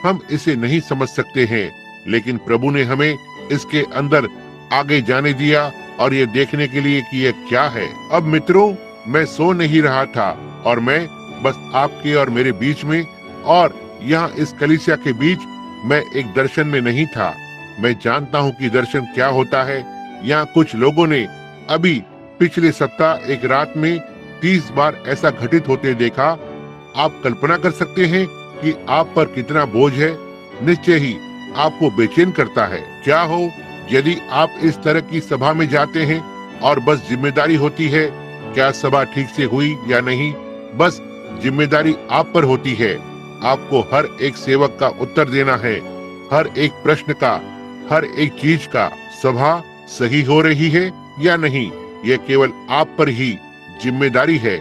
हम इसे नहीं समझ सकते हैं, लेकिन प्रभु ने हमें इसके अंदर आगे जाने दिया और ये देखने के लिए कि यह क्या है। अब मित्रों, मैं सो नहीं रहा था और मैं बस आपके और मेरे बीच में और यहाँ इस कलीसिया के बीच मैं एक दर्शन में नहीं था। मैं जानता हूँ कि दर्शन क्या होता है। यहाँ कुछ लोगों ने अभी पिछले सप्ताह एक रात में 30 बार ऐसा घटित होते देखा। आप कल्पना कर सकते हैं कि आप पर कितना बोझ है। निश्चय ही आपको बेचैन करता है। क्या हो यदि आप इस तरह की सभा में जाते हैं और बस जिम्मेदारी होती है क्या सभा ठीक से हुई या नहीं, बस जिम्मेदारी आप पर होती है। आपको हर एक सेवक का उत्तर देना है, हर एक प्रश्न का, हर एक चीज का। सभा सही हो रही है या नहीं, यह केवल आप पर ही जिम्मेदारी है।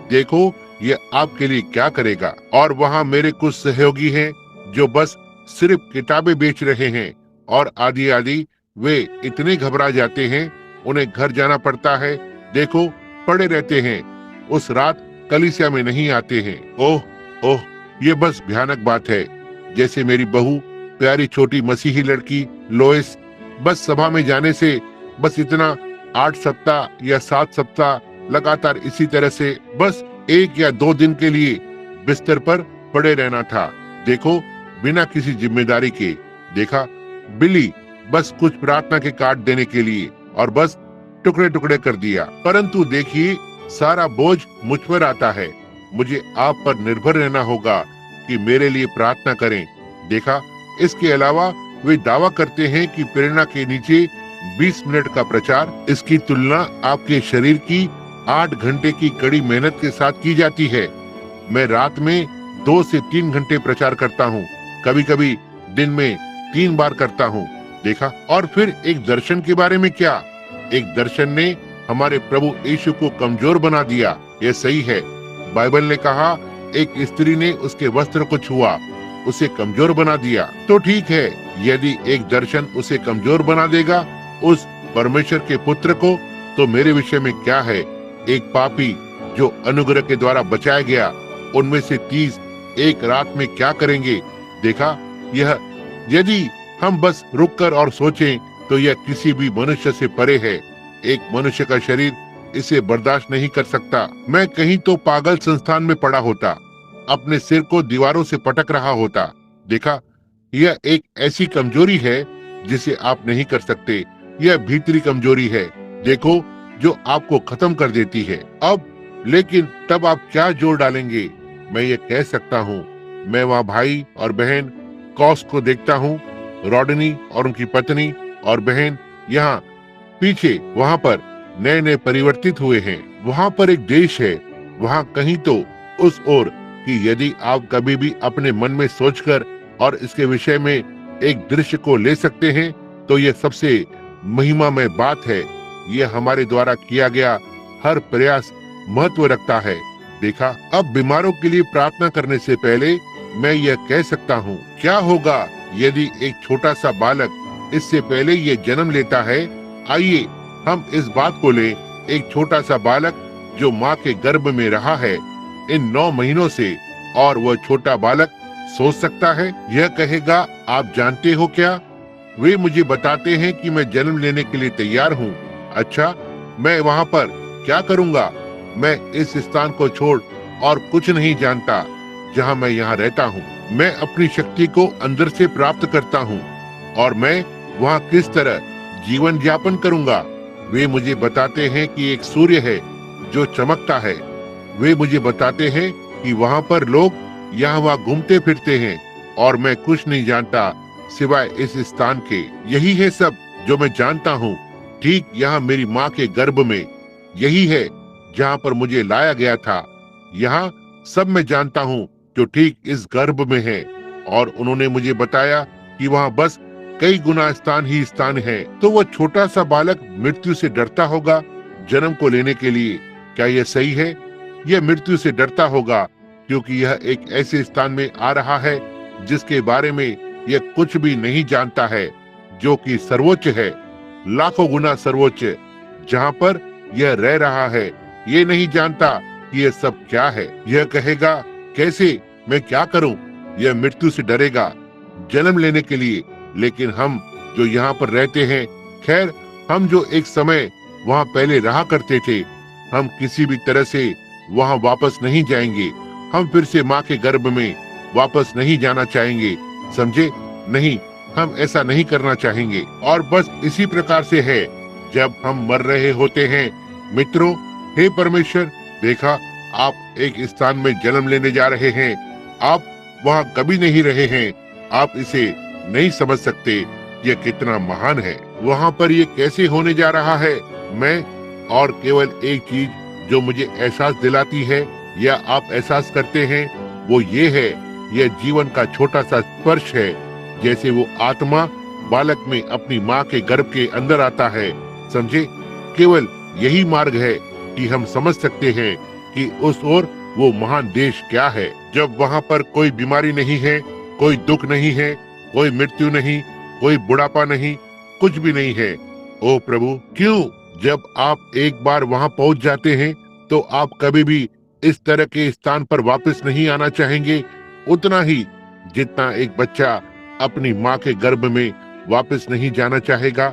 देखो ये आपके लिए क्या करेगा। और वहाँ मेरे कुछ सहयोगी हैं जो बस सिर्फ किताबें बेच रहे हैं और आदि आदि। वे इतने घबरा जाते हैं, उन्हें घर जाना पड़ता है। देखो पड़े रहते हैं, उस रात कलीसिया में नहीं आते हैं। ओह ओह, ये बस भयानक बात है। जैसे मेरी बहू, प्यारी छोटी मसीही लड़की लोइस, बस सभा में जाने से बस इतना 8 सप्ताह या 7 सप्ताह लगातार इसी तरह से बस 1 या 2 दिन के लिए बिस्तर पर पड़े रहना था। देखो बिना किसी जिम्मेदारी के। देखा बिली बस कुछ प्रार्थना के कार्ड देने के लिए और बस टुकड़े टुकड़े कर दिया। परंतु देखिए सारा बोझ मुझ पर आता है। मुझे आप पर निर्भर रहना होगा कि मेरे लिए प्रार्थना करें। देखा इसके अलावा वे दावा करते हैं कि प्रेरणा के नीचे 20 मिनट का प्रचार, इसकी तुलना आपके शरीर की 8 घंटे की कड़ी मेहनत के साथ की जाती है। मैं रात में 2 से 3 घंटे प्रचार करता हूँ, कभी कभी दिन में 3 बार करता हूँ। देखा। और फिर एक दर्शन के बारे में क्या, एक दर्शन ने हमारे प्रभु यीशु को कमजोर बना दिया। यह सही है। बाइबल ने कहा एक स्त्री ने उसके वस्त्र को छुआ, उसे कमजोर बना दिया। तो ठीक है, यदि एक दर्शन उसे कमजोर बना देगा, उस परमेश्वर के पुत्र को, तो मेरे विषय में क्या है। एक पापी जो अनुग्रह के द्वारा बचाया गया, उनमें से 30 एक रात में क्या करेंगे। देखा, यह यदि हम बस रुककर और सोचें तो यह किसी भी मनुष्य से परे है। एक मनुष्य का शरीर इसे बर्दाश्त नहीं कर सकता। मैं कहीं तो पागल संस्थान में पड़ा होता, अपने सिर को दीवारों से पटक रहा होता। देखा, यह एक ऐसी कमजोरी है जिसे आप नहीं कर सकते। यह भीतरी कमजोरी है, देखो, जो आपको खत्म कर देती है। अब लेकिन तब आप क्या जोर डालेंगे। मैं ये कह सकता हूँ, मैं वहाँ भाई और बहन कॉस को देखता हूँ, रॉडनी और उनकी पत्नी और बहन यहाँ पीछे वहाँ पर नए नए परिवर्तित हुए हैं। वहाँ पर एक देश है, वहाँ कहीं तो उस ओर, कि यदि आप कभी भी अपने मन में सोचकर और इसके विषय में एक दृश्य को ले सकते हैं, तो यह सबसे महिमामय बात है। यह हमारे द्वारा किया गया हर प्रयास महत्व रखता है। देखा, अब बीमारों के लिए प्रार्थना करने से पहले मैं यह कह सकता हूँ, क्या होगा यदि एक छोटा सा बालक इससे पहले ये जन्म लेता है। आइए हम इस बात को लें, एक छोटा सा बालक जो माँ के गर्भ में रहा है इन 9 महीनों से, और वह छोटा बालक सोच सकता है, यह कहेगा, आप जानते हो क्या, वे मुझे बताते हैं कि मैं जन्म लेने के लिए तैयार हूँ। अच्छा, मैं वहाँ पर क्या करूँगा। मैं इस स्थान को छोड़ और कुछ नहीं जानता जहाँ मैं यहाँ रहता हूँ। मैं अपनी शक्ति को अंदर से प्राप्त करता हूँ और मैं वहाँ किस तरह जीवन यापन करूँगा। वे मुझे बताते हैं कि एक सूर्य है जो चमकता है। वे मुझे बताते हैं कि वहाँ पर लोग यहाँ वहाँ घूमते फिरते हैं और मैं कुछ नहीं जानता सिवाय इस स्थान के। यही है सब जो मैं जानता हूँ। ठीक यहाँ मेरी माँ के गर्भ में यही है जहाँ पर मुझे लाया गया था। यहाँ सब मैं जानता हूँ जो ठीक इस गर्भ में है। और उन्होंने मुझे बताया कि वहाँ बस कई गुना स्थान ही स्थान है। तो वह छोटा सा बालक मृत्यु से डरता होगा जन्म को लेने के लिए। क्या यह सही है। यह मृत्यु से डरता होगा क्योंकि यह एक ऐसे स्थान में आ रहा है जिसके बारे में यह कुछ भी नहीं जानता है, जो कि सर्वोच्च है, लाखों गुना सर्वोच्च, जहाँ पर यह रह रहा है। ये नहीं जानता कि यह सब क्या है। यह कहेगा, कैसे, मैं क्या करूं। यह मृत्यु से डरेगा जन्म लेने के लिए। लेकिन हम जो यहाँ पर रहते हैं, खैर हम जो एक समय वहाँ पहले रहा करते थे, हम किसी भी तरह से वहाँ वापस नहीं जाएंगे। हम फिर से माँ के गर्भ में वापस नहीं जाना चाहेंगे, समझे। नहीं, हम ऐसा नहीं करना चाहेंगे। और बस इसी प्रकार से है जब हम मर रहे होते हैं। मित्रों, हे परमेश्वर, देखा आप एक स्थान में जन्म लेने जा रहे हैं। आप वहाँ कभी नहीं रहे हैं। आप इसे नहीं समझ सकते, यह कितना महान है। वहाँ पर ये कैसे होने जा रहा है। मैं और केवल एक चीज जो मुझे एहसास दिलाती है या आप एहसास करते हैं, वो ये है, यह जीवन का छोटा सा स्पर्श है। जैसे वो आत्मा बालक में अपनी माँ के गर्भ के अंदर आता है। समझे, केवल यही मार्ग है कि हम समझ सकते हैं कि उस ओर वो महान देश क्या है। जब वहाँ पर कोई बीमारी नहीं है, कोई दुख नहीं है, कोई मृत्यु नहीं, कोई बुढ़ापा नहीं, कुछ भी नहीं है। ओ प्रभु, क्यों जब आप एक बार वहाँ पहुँच जाते हैं तो आप कभी भी इस तरह के स्थान पर वापस नहीं आना चाहेंगे, उतना ही जितना एक बच्चा अपनी माँ के गर्भ में वापस नहीं जाना चाहेगा।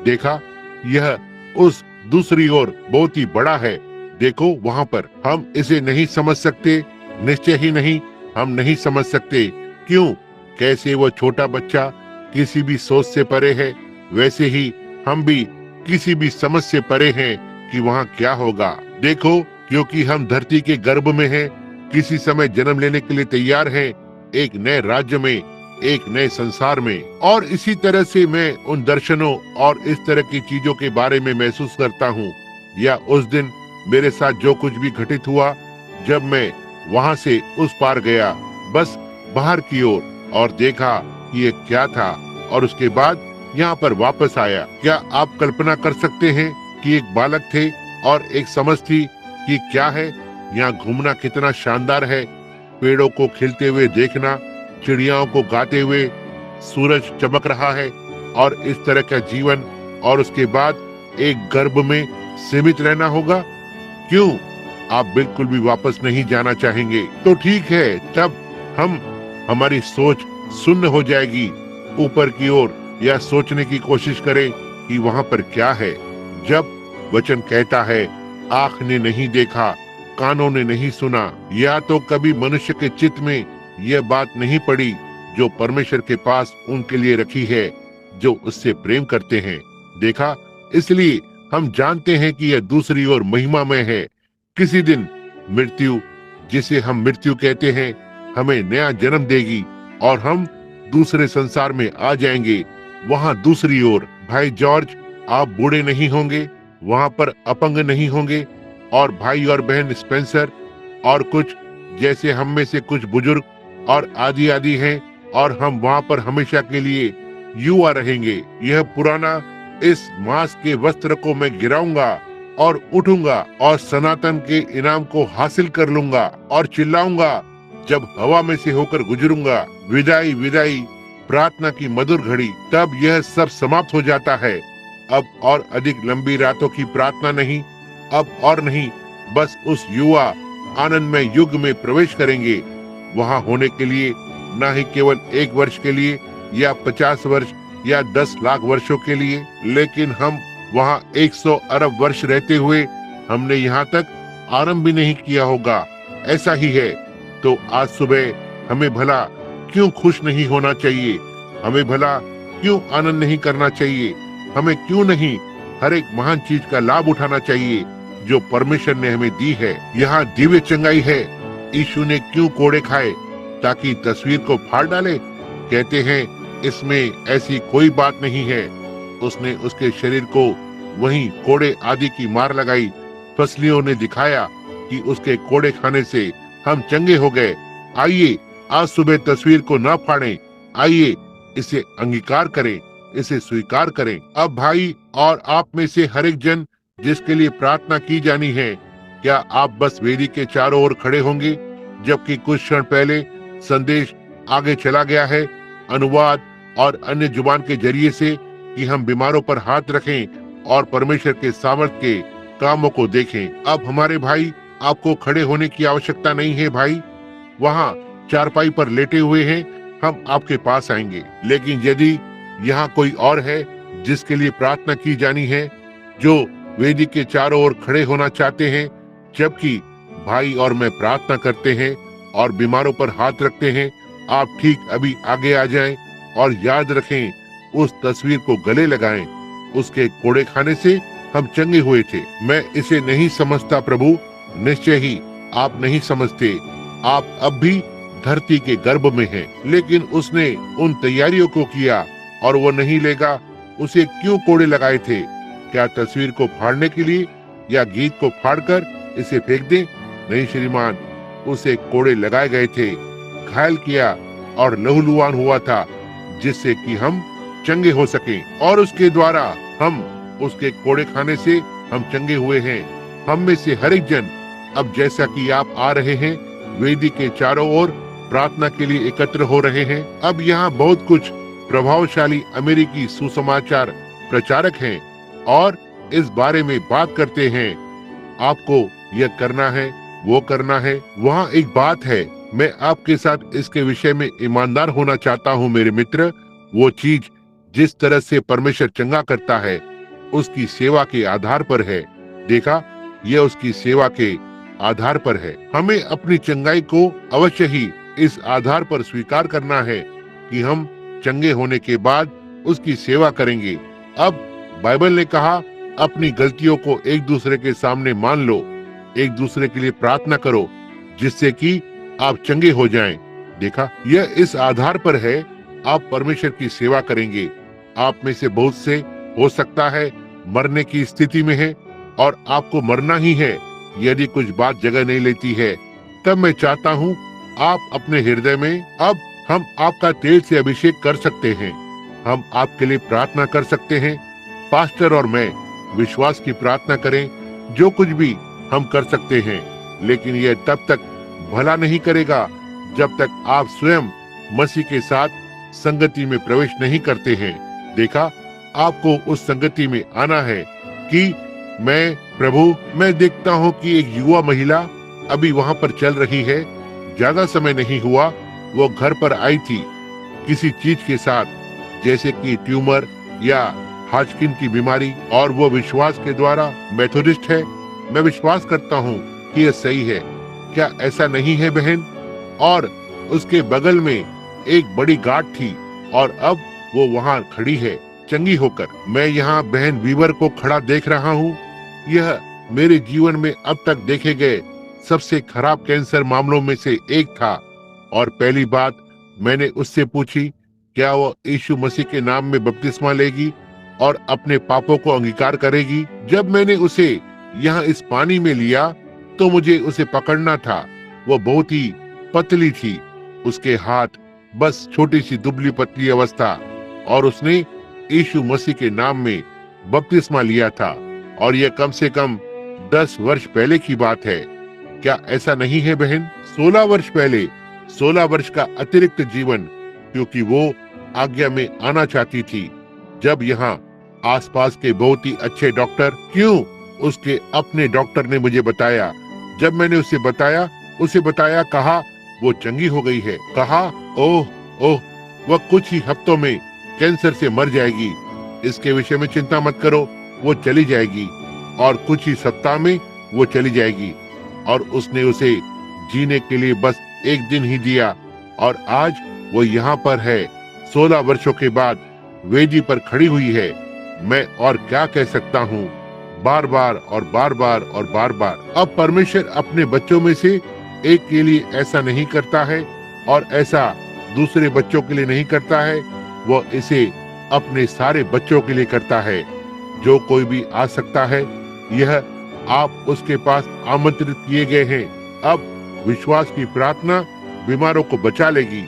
देखा, यह उस दूसरी ओर बहुत ही बड़ा है। देखो वहाँ पर हम इसे नहीं समझ सकते, निश्चय ही नहीं, हम नहीं समझ सकते। क्यों? कैसे वो छोटा बच्चा किसी भी सोच से परे है, वैसे ही हम भी किसी भी समझ से परे हैं कि वहाँ क्या होगा। देखो, क्योंकि हम धरती के गर्भ में हैं, किसी समय जन्म लेने के लिए तैयार हैं, एक नए राज्य में, एक नए संसार में। और इसी तरह से मैं उन दर्शनों और इस तरह की चीजों के बारे में महसूस करता हूँ, या उस दिन मेरे साथ जो कुछ भी घटित हुआ जब मैं वहाँ से उस पार गया, बस बाहर की ओर, और देखा कि ये क्या था, और उसके बाद यहाँ पर वापस आया। क्या आप कल्पना कर सकते हैं कि एक बालक थे और एक समझ थी कि क्या है यहाँ घूमना कितना शानदार है, पेड़ों को खिलते हुए देखना, चिड़ियाओं को गाते हुए, सूरज चमक रहा है, और इस तरह का जीवन, और उसके बाद एक गर्भ में सीमित रहना होगा। क्यों? आप बिल्कुल भी वापस नहीं जाना चाहेंगे। तो ठीक है, तब हमारी सोच शून्य हो जाएगी ऊपर की ओर, या सोचने की कोशिश करें कि वहाँ पर क्या है। जब वचन कहता है, आँख ने नहीं देखा, कानों ने नहीं सुना, या तो कभी मनुष्य के चित्त में यह बात नहीं पड़ी जो परमेश्वर के पास उनके लिए रखी है, जो उससे प्रेम करते हैं। देखा, इसलिए हम जानते हैं कि यह दूसरी ओर महिमा में है। किसी दिन मृत्यु, जिसे हम मृत्यु कहते हैं, हमें नया जन्म देगी और हम दूसरे संसार में आ जाएंगे। वहाँ दूसरी ओर भाई जॉर्ज, आप बूढ़े नहीं होंगे, वहाँ पर अपंग नहीं होंगे, और भाई और बहन स्पेंसर और कुछ जैसे हम में से कुछ बुजुर्ग और आदि आदि हैं, और हम वहाँ पर हमेशा के लिए युवा रहेंगे। यह पुराना इस मांस के वस्त्र को मैं गिराऊंगा और उठूंगा और सनातन के इनाम को हासिल कर लूंगा, और चिल्लाऊंगा जब हवा में से होकर गुजरूंगा, विदाई विदाई, प्रार्थना की मधुर घड़ी। तब यह सब समाप्त हो जाता है। अब और अधिक लंबी रातों की प्रार्थना नहीं, अब और नहीं, बस उस युवा आनंदमय युग में प्रवेश करेंगे। वहाँ होने के लिए न ही केवल 1 वर्ष के लिए या 50 वर्ष या 10 लाख वर्षों के लिए, लेकिन हम वहाँ 100 अरब वर्ष रहते हुए हमने यहाँ तक आरंभ भी नहीं किया होगा। ऐसा ही है। तो आज सुबह हमें भला क्यों खुश नहीं होना चाहिए? हमें भला क्यों आनंद नहीं करना चाहिए? हमें क्यों नहीं हर एक महान चीज का लाभ उठाना चाहिए जो परमेश्वर ने हमें दी है? यहाँ दिव्य चंगाई है। यीशु ने क्यों कोड़े खाए? ताकि तस्वीर को फाड़ डाले? कहते हैं इसमें ऐसी कोई बात नहीं है। उसने उसके शरीर को वहीं कोड़े आदि की मार लगाई। फसलियों ने दिखाया कि उसके कोड़े खाने से हम चंगे हो गए। आइए आज सुबह तस्वीर को न फाड़ें, आइए इसे अंगीकार करें, इसे स्वीकार करें। अब भाई और आप में से हर एक जन जिसके लिए प्रार्थना की जानी है, क्या आप बस वेदी के चारों ओर खड़े होंगे? जबकि कुछ क्षण पहले संदेश आगे चला गया है, अनुवाद और अन्य जुबान के जरिए से, कि हम बीमारों पर हाथ रखें और परमेश्वर के सामर्थ के कामों को देखें। अब हमारे भाई, आपको खड़े होने की आवश्यकता नहीं है। भाई वहाँ चारपाई पर लेटे हुए हैं, हम आपके पास आएंगे। लेकिन यदि यहाँ कोई और है जिसके लिए प्रार्थना की जानी है, जो वेदी के चारों ओर खड़े होना चाहते हैं, जबकि भाई और मैं प्रार्थना करते हैं और बीमारों पर हाथ रखते हैं, आप ठीक अभी आगे आ जाएं और याद रखें, उस तस्वीर को गले लगाएं। उसके कोड़े खाने से हम चंगे हुए थे। मैं इसे नहीं समझता प्रभु, निश्चय ही आप नहीं समझते। आप अब भी धरती के गर्भ में हैं। लेकिन उसने उन तैयारियों को किया और वो नहीं लेगा। उसे क्यों कोड़े लगाए थे? क्या तस्वीर को फाड़ने के लिए या गीत को फाड़कर इसे फेंक दें? नहीं श्रीमान, उसे कोड़े लगाए गए थे, घायल किया और लहूलुहान हुआ था, जिससे कि हम चंगे हो सकें। और उसके द्वारा हम, उसके कोड़े खाने से हम चंगे हुए हैं। हम में से हर एक जन अब जैसा कि आप आ रहे हैं, वेदी के चारों ओर प्रार्थना के लिए एकत्र हो रहे हैं। अब यहाँ बहुत कुछ प्रभावशाली अमेरिकी सुसमाचार प्रचारक हैं और इस बारे में बात करते हैं। आपको यह करना है, वो करना है। वहाँ एक बात है, मैं आपके साथ इसके विषय में ईमानदार होना चाहता हूँ मेरे मित्र। वो चीज जिस तरह से परमेश्वर चंगा करता है, उसकी सेवा के आधार पर है। देखा, यह उसकी सेवा के आधार पर है। हमें अपनी चंगाई को अवश्य ही इस आधार पर स्वीकार करना है कि हम चंगे होने के बाद उसकी सेवा करेंगे। अब बाइबल ने कहा, अपनी गलतियों को एक दूसरे के सामने मान लो, एक दूसरे के लिए प्रार्थना करो, जिससे कि आप चंगे हो जाएं। देखा, यह इस आधार पर है, आप परमेश्वर की सेवा करेंगे। आप में से बहुत से हो सकता है मरने की स्थिति में है और आपको मरना ही है यदि कुछ बात जगह नहीं लेती है। तब मैं चाहता हूँ आप अपने हृदय में, अब हम आपका तेल से अभिषेक कर सकते हैं। हम आपके लिए प्रार्थना कर सकते हैं। पास्टर और मैं विश्वास की प्रार्थना करें, जो कुछ भी हम कर सकते हैं। लेकिन यह तब तक भला नहीं करेगा जब तक आप स्वयं मसीह के साथ संगति में प्रवेश नहीं करते हैं। देखा, आपको उस संगति में आना है कि मैं देखता हूँ कि एक युवा महिला अभी वहाँ पर चल रही है। ज्यादा समय नहीं हुआ, वो घर पर आई थी किसी चीज के साथ, जैसे कि ट्यूमर या हाजकिन की बीमारी, और वो विश्वास के द्वारा मेथोडिस्ट है। मैं विश्वास करता हूँ कि यह सही है। क्या ऐसा नहीं है बहन? और उसके बगल में एक बड़ी गांठ थी और अब वो वहाँ खड़ी है चंगी होकर। मैं यहाँ बहन वीवर को खड़ा देख रहा हूँ। यह मेरे जीवन में अब तक देखे गए सबसे खराब कैंसर मामलों में से एक था। और पहली बात मैंने उससे पूछी, क्या वो यीशु मसीह के नाम में बपतिस्मा लेगी और अपने पापों को अंगीकार करेगी? जब मैंने उसे यहाँ इस पानी में लिया तो मुझे उसे पकड़ना था। वो बहुत ही पतली थी, उसके हाथ बस छोटी सी दुबली पतली अवस्था, और उसने यीशु मसीह के नाम में बपतिस्मा लिया था। और यह कम से कम 10 वर्ष पहले की बात है। क्या ऐसा नहीं है बहन? 16 वर्ष पहले, 16 वर्ष का अतिरिक्त जीवन, क्योंकि वो आज्ञा में आना चाहती थी। जब यहाँ आसपास के बहुत ही अच्छे डॉक्टर, क्यों, उसके अपने डॉक्टर ने मुझे बताया। जब मैंने उसे बताया, कहा वो चंगी हो गई है। कहा, ओह, वह कुछ ही हफ्तों में कैंसर से मर जाएगी। इसके विषय में चिंता मत करो, वो चली जाएगी और कुछ ही सप्ताह में वो चली जाएगी। और उसने उसे जीने के लिए बस एक दिन ही दिया और आज वो यहाँ पर है, 16 वर्षों के बाद वेदी पर खड़ी हुई है। मैं और क्या कह सकता हूँ? बार बार और बार बार और बार बार। अब परमेश्वर अपने बच्चों में से एक के लिए ऐसा नहीं करता है और ऐसा दूसरे बच्चों के लिए नहीं करता है। वो इसे अपने सारे बच्चों के लिए करता है। जो कोई भी आ सकता है, यह आप उसके पास आमंत्रित किए गए हैं। अब विश्वास की प्रार्थना बीमारों को बचा लेगी।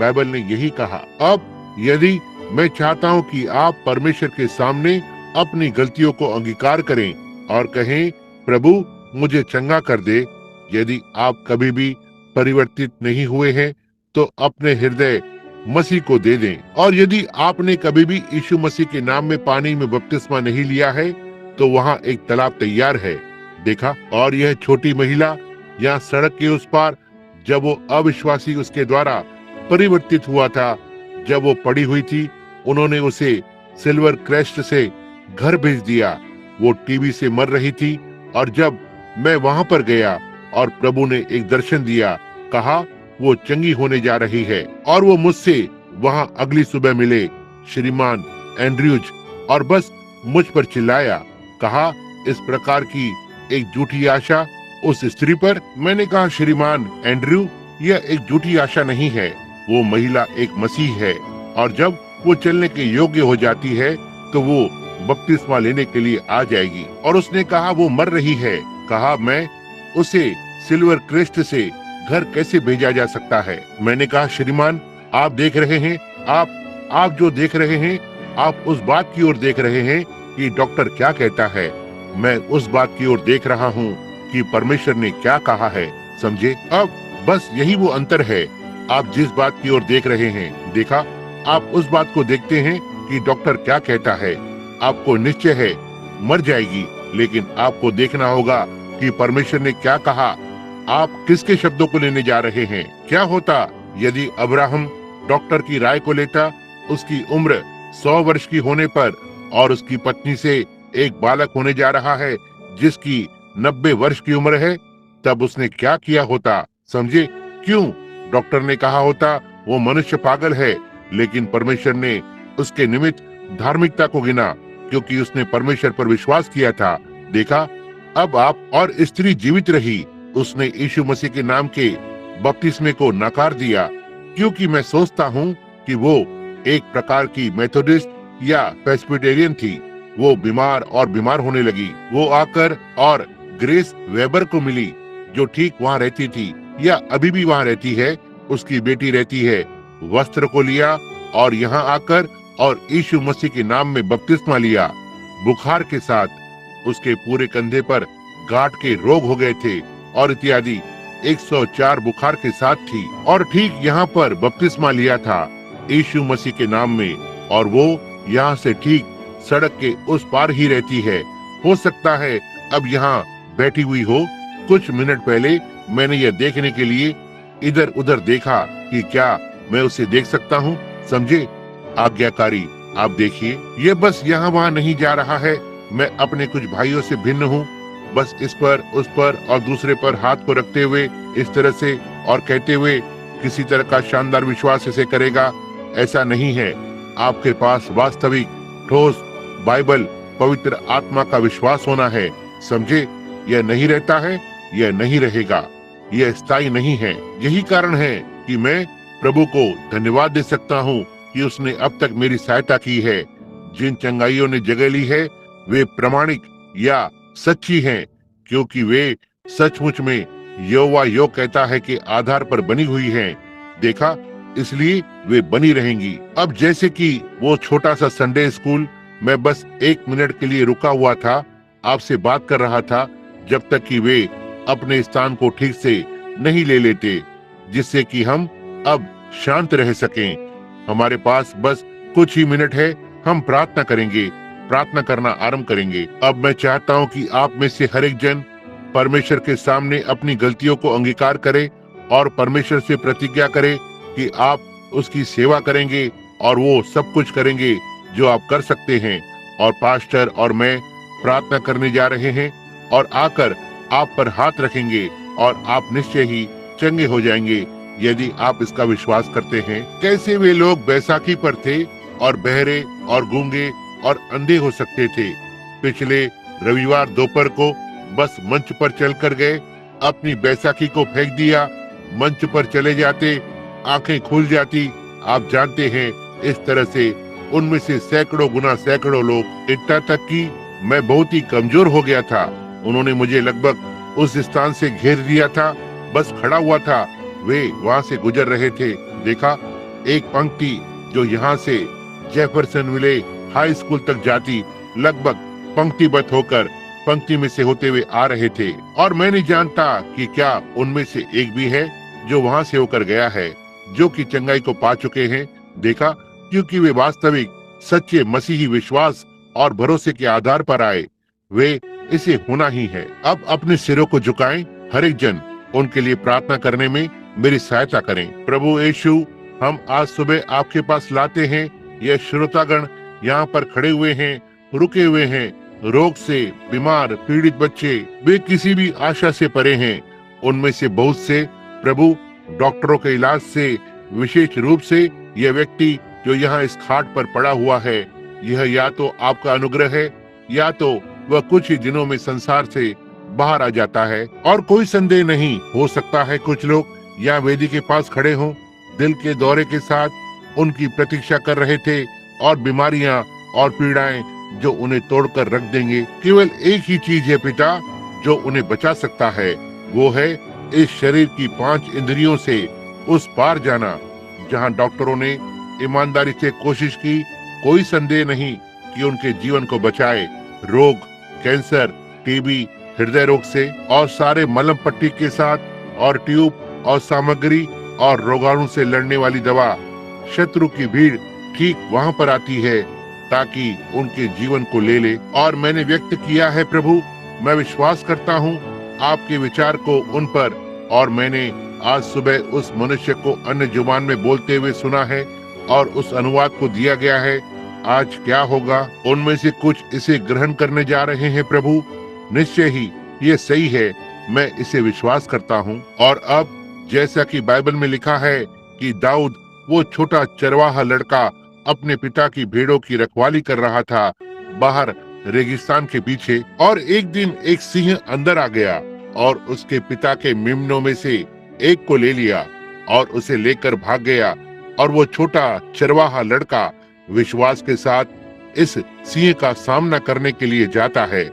बाइबल ने यही कहा। अब यदि मैं चाहता हूँ कि आप परमेश्वर के सामने अपनी गलतियों को अंगीकार करें और कहें, प्रभु मुझे चंगा कर दे। यदि आप कभी भी परिवर्तित नहीं हुए हैं तो अपने हृदय मसीह को दे दें। और यदि आपने कभी भी यीशु मसीह के नाम में पानी में बपतिस्मा नहीं लिया है तो वहाँ एक तालाब तैयार है। देखा, और यह छोटी महिला यहाँ सड़क के उस पार, जब वो अविश्वासी उसके द्वारा परिवर्तित हुआ था, जब वो पड़ी हुई थी, उन्होंने उसे सिल्वर क्रेस्ट से घर भेज दिया। वो टीबी से मर रही थी और जब मैं वहां पर गया और प्रभु ने एक दर्शन दिया, कहा वो चंगी होने जा रही है। और वो मुझसे वहां अगली सुबह मिले श्रीमान एंड्रयूज और बस मुझ पर चिल्लाया, कहा इस प्रकार की एक झूठी आशा उस स्त्री पर। मैंने कहा, श्रीमान एंड्रयू, यह एक झूठी आशा नहीं है, वो महिला एक मसीह है और जब वो चलने के योग्य हो जाती है तो वो बपतिस्मा लेने के लिए आ जाएगी। और उसने कहा वो मर रही है। कहा, मैं उसे सिल्वर क्रेस्ट से घर कैसे भेजा जा सकता है? मैंने कहा, श्रीमान आप देख रहे हैं, आप जो देख रहे हैं, आप उस बात की ओर देख रहे हैं कि डॉक्टर क्या कहता है। मैं उस बात की ओर देख रहा हूँ कि परमेश्वर ने क्या कहा है। समझे? अब बस यही वो अंतर है। आप जिस बात की ओर देख रहे हैं, देखा, आप उस बात को देखते हैं कि डॉक्टर क्या कहता है। आपको निश्चय है मर जाएगी, लेकिन आपको देखना होगा कि परमेश्वर ने क्या कहा। आप किसके शब्दों को लेने जा रहे हैं? क्या होता यदि अब्राहम डॉक्टर की राय को लेता? उसकी उम्र 100 वर्ष की होने पर और उसकी पत्नी से एक बालक होने जा रहा है जिसकी 90 वर्ष की उम्र है, तब उसने क्या किया होता? समझे? क्यों? डॉक्टर ने कहा होता वो मनुष्य पागल है, लेकिन परमेश्वर ने उसके निमित्त धार्मिकता को गिना क्योंकि उसने परमेश्वर पर विश्वास किया था। देखा, अब आप और स्त्री जीवित रही। उसने यीशु मसीह के नाम के बपतिस्मे को नकार दिया क्योंकि मैं सोचता हूँ कि वो एक प्रकार की मेथोडिस्ट या प्रेस्बिटेरियन थी। वो बीमार होने लगी। वो आकर और ग्रेस वेबर को मिली जो ठीक वहाँ रहती थी या अभी भी वहाँ रहती है, उसकी बेटी रहती है। वस्त्र को लिया और यहाँ आकर और यीशु मसीह के नाम में बपतिस्मा लिया। बुखार के साथ उसके पूरे कंधे पर गांठ के रोग हो गए थे और इत्यादि। 104 बुखार के साथ थी और ठीक यहाँ पर बपतिस्मा लिया था यीशु मसीह के नाम में, और वो यहाँ से ठीक सड़क के उस पार ही रहती है। हो सकता है अब यहाँ बैठी हुई हो। कुछ मिनट पहले मैंने यह देखने के लिए इधर उधर देखा कि क्या मैं उसे देख सकता हूँ। समझे? आज्ञाकारी, आप देखिए, ये बस यहाँ वहाँ नहीं जा रहा है। मैं अपने कुछ भाइयों से भिन्न हूँ। बस इस पर, उस पर और दूसरे पर हाथ को रखते हुए इस तरह से और कहते हुए किसी तरह का शानदार विश्वास इसे करेगा, ऐसा नहीं है। आपके पास वास्तविक ठोस बाइबल पवित्र आत्मा का विश्वास होना है। समझे? यह नहीं रहता है, यह नहीं रहेगा, यह स्थायी नहीं है। यही कारण है कि मैं प्रभु को धन्यवाद दे सकता हूँ कि उसने अब तक मेरी सहायता की है। जिन चंगाइयों ने जगह ली है वे प्रामाणिक या सच्ची हैं, क्योंकि वे सचमुच में यहोवा यो कहता है कि आधार पर बनी हुई हैं। देखा, इसलिए वे बनी रहेंगी। अब जैसे कि वो छोटा सा संडे स्कूल, मैं बस 1 मिनट के लिए रुका हुआ था, आपसे बात कर रहा था जब तक कि वे अपने स्थान को ठीक से नहीं ले लेते, जिससे कि हम अब शांत रह सकें। हमारे पास बस कुछ ही मिनट है। हम प्रार्थना करेंगे, प्रार्थना करना आरंभ करेंगे। अब मैं चाहता हूँ कि आप में से हर एक जन परमेश्वर के सामने अपनी गलतियों को अंगीकार करे और परमेश्वर से प्रतिज्ञा करे कि आप उसकी सेवा करेंगे और वो सब कुछ करेंगे जो आप कर सकते हैं। और पास्टर और मैं प्रार्थना करने जा रहे हैं और आकर आप पर हाथ रखेंगे और आप निश्चय ही चंगे हो जाएंगे यदि आप इसका विश्वास करते हैं। कैसे वे लोग बैसाखी पर थे और बहरे और गूंगे और अंधे हो सकते थे। पिछले रविवार दोपहर को बस मंच पर चलकर गए, अपनी बैसाखी को फेंक दिया, मंच पर चले जाते, आंखें खुल जाती। आप जानते हैं, इस तरह से उनमें से सैकड़ों गुना सैकड़ों लोग, इतना तक कि मैं बहुत ही कमजोर हो गया था। उन्होंने मुझे लगभग उस स्थान से घेर दिया था, बस खड़ा हुआ था। वे वहां से गुजर रहे थे। देखा, एक पंक्ति जो यहाँ से जेफरसनविले हाई स्कूल तक जाती, लगभग पंक्तिबद्ध होकर पंक्ति में से होते हुए आ रहे थे। और मैं नहीं जानता कि क्या उनमें से एक भी है जो वहां से होकर गया है, जो कि चंगाई को पा चुके हैं। देखा, क्योंकि वे वास्तविक सच्चे मसीही विश्वास और भरोसे के आधार पर आए। वे इसे होना ही है। अब अपने सिरों को झुकाएं। हर एक जन उनके लिए प्रार्थना करने में मेरी सहायता करें। प्रभु यीशु, हम आज सुबह आपके पास लाते हैं। यह श्रोतागण यहाँ पर खड़े हुए हैं, रुके हुए हैं, रोग से बीमार पीड़ित बच्चे, वे किसी भी आशा से परे हैं। उनमें से बहुत से प्रभु डॉक्टरों के इलाज से, विशेष रूप से यह व्यक्ति जो यहाँ इस खाट पर पड़ा हुआ है, यह या तो आपका अनुग्रह है या तो वह कुछ ही दिनों में संसार से बाहर आ जाता है। और कोई संदेह नहीं, हो सकता है कुछ लोग यहाँ वेदी के पास खड़े हों, दिल के दौरे के साथ उनकी प्रतीक्षा कर रहे थे, और बीमारियां और पीड़ाएं जो उन्हें तोड़कर रख देंगे। केवल एक ही चीज है पिता जो उन्हें बचा सकता है, वो है इस शरीर की 5 इंद्रियों से उस पार जाना जहां डॉक्टरों ने ईमानदारी से कोशिश की। कोई संदेह नहीं कि उनके जीवन को बचाए, रोग, कैंसर, टीबी, हृदय रोग से, और सारे मलम पट्टी के साथ, और ट्यूब और सामग्री और रोगाणु से लड़ने वाली दवा। शत्रु की भीड़ ठीक वहां पर आती है ताकि उनके जीवन को ले ले। और मैंने व्यक्त किया है प्रभु, मैं विश्वास करता हूँ आपके विचार को उन पर, और मैंने आज सुबह उस मनुष्य को अन्य जुबान में बोलते हुए सुना है और उस अनुवाद को दिया गया है। आज क्या होगा, उनमें से कुछ इसे ग्रहण करने जा रहे हैं प्रभु। निश्चय ही ये सही है, मैं इसे विश्वास करता हूँ। और अब जैसा कि बाइबल में लिखा है कि दाऊद, वो छोटा चरवाहा लड़का, अपने पिता की भेड़ों की रखवाली कर रहा था बाहर रेगिस्तान के पीछे, और एक दिन एक सिंह अंदर आ गया और उसके पिता के मेमनों में से एक को ले लिया और उसे लेकर भाग गया। और वो छोटा चरवाहा लड़का विश्वास के साथ इस सिंह का सामना करने के लिए जाता है।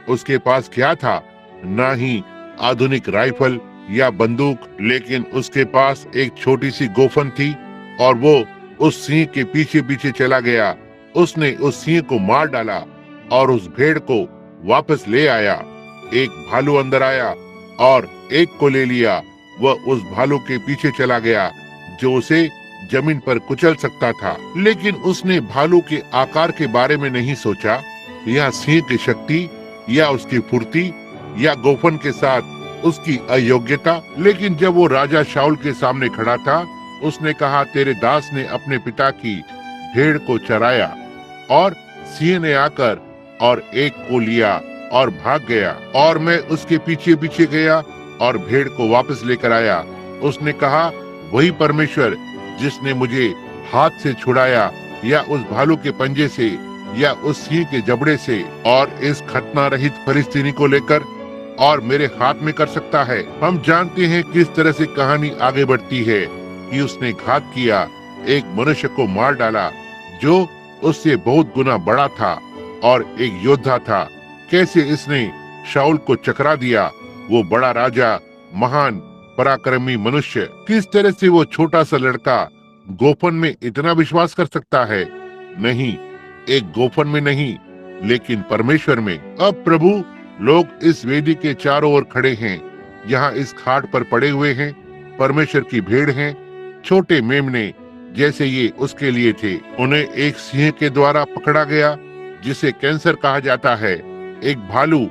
उसके पास क्या था? ना ही आधुनिक राइफल या बंदूक, लेकिन उसके पास एक छोटी सी गोफन थी, और वो उस सिंह के पीछे पीछे चला गया। उसने उस सिंह को मार डाला और उस भेड़ को वापस ले आया। एक भालू अंदर आया और एक को ले लिया। वह उस भालू के पीछे चला गया जो उसे जमीन पर कुचल सकता था, लेकिन उसने भालू के आकार के बारे में नहीं सोचा, या सिंह की शक्ति, या उसकी फुर्ती, या गोफन के साथ उसकी अयोग्यता। लेकिन जब वो राजा शाऊल के सामने खड़ा था, उसने कहा, तेरे दास ने अपने पिता की भेड़ को चराया, और सिंह ने आकर और एक को लिया और भाग गया, और मैं उसके पीछे पीछे गया और भेड़ को वापस लेकर आया। उसने कहा, वही परमेश्वर जिसने मुझे हाथ से छुड़ाया, या उस भालू के पंजे से, या उस सिंह के जबड़े से, और इस खतना रहित फिलिस्तीनी को लेकर और मेरे हाथ में कर सकता है। हम जानते हैं किस तरह से कहानी आगे बढ़ती है कि उसने घात किया, एक मनुष्य को मार डाला जो उससे बहुत गुना बड़ा था और एक योद्धा था। कैसे इसने शाऊल को चकरा दिया, वो बड़ा राजा, महान पराक्रमी मनुष्य। किस तरह से वो छोटा सा लड़का गोफन में इतना विश्वास कर सकता है? नहीं, एक गोफन में नहीं, लेकिन परमेश्वर में। अब प्रभु, लोग इस वेदी के चारों ओर खड़े हैं, यहाँ इस खाट पर पड़े हुए हैं, परमेश्वर की भेड़ हैं, छोटे मेमने जैसे ये उसके लिए थे। उन्हें एक सिंह के द्वारा पकड़ा गया जिसे कैंसर कहा जाता है, एक भालू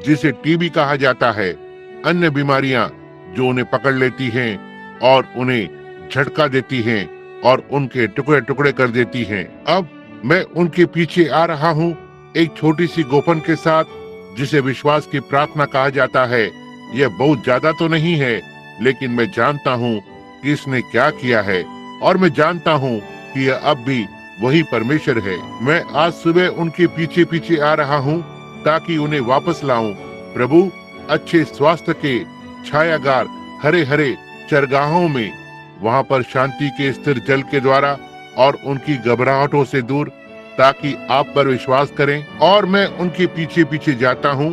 जिसे टीबी कहा जाता है, अन्य बीमारियां जो उन्हें पकड़ लेती हैं और उन्हें झटका देती हैं और उनके टुकड़े टुकड़े कर देती हैं। अब मैं उनके पीछे आ रहा हूँ एक छोटी सी गोफन के साथ, जिसे विश्वास की प्रार्थना कहा जाता है। यह बहुत ज्यादा तो नहीं है, लेकिन मैं जानता हूँ कि इसने क्या किया है, और मैं जानता हूँ कि यह अब भी वही परमेश्वर है। मैं आज सुबह उनके पीछे पीछे आ रहा हूँ ताकि उन्हें वापस लाऊं। प्रभु, अच्छे स्वास्थ्य के छायागार हरे हरे चरगाहों में, वहाँ पर शांति के स्थिर जल के द्वारा और उनकी घबराहटों से दूर, ताकि आप पर विश्वास करें। और मैं उनके पीछे पीछे जाता हूँ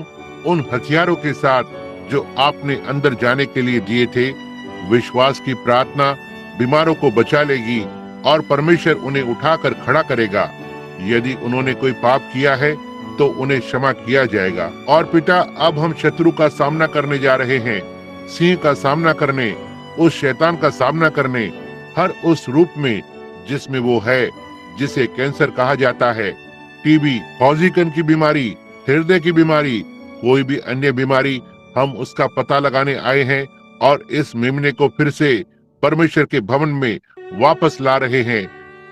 उन हथियारों के साथ जो आपने अंदर जाने के लिए दिए थे। विश्वास की प्रार्थना बीमारों को बचा लेगी और परमेश्वर उन्हें उठाकर खड़ा करेगा। यदि उन्होंने कोई पाप किया है तो उन्हें क्षमा किया जाएगा। और पिता, अब हम शत्रु का सामना करने जा रहे हैं, सिंह का सामना करने, उस शैतान का सामना करने, हर उस रूप में जिसमें वो है, जिसे कैंसर कहा जाता है, टीबी, फौजीकन की बीमारी, हृदय की बीमारी, कोई भी अन्य बीमारी, हम उसका पता लगाने आए हैं और इस मेमने को फिर से परमेश्वर के भवन में वापस ला रहे हैं।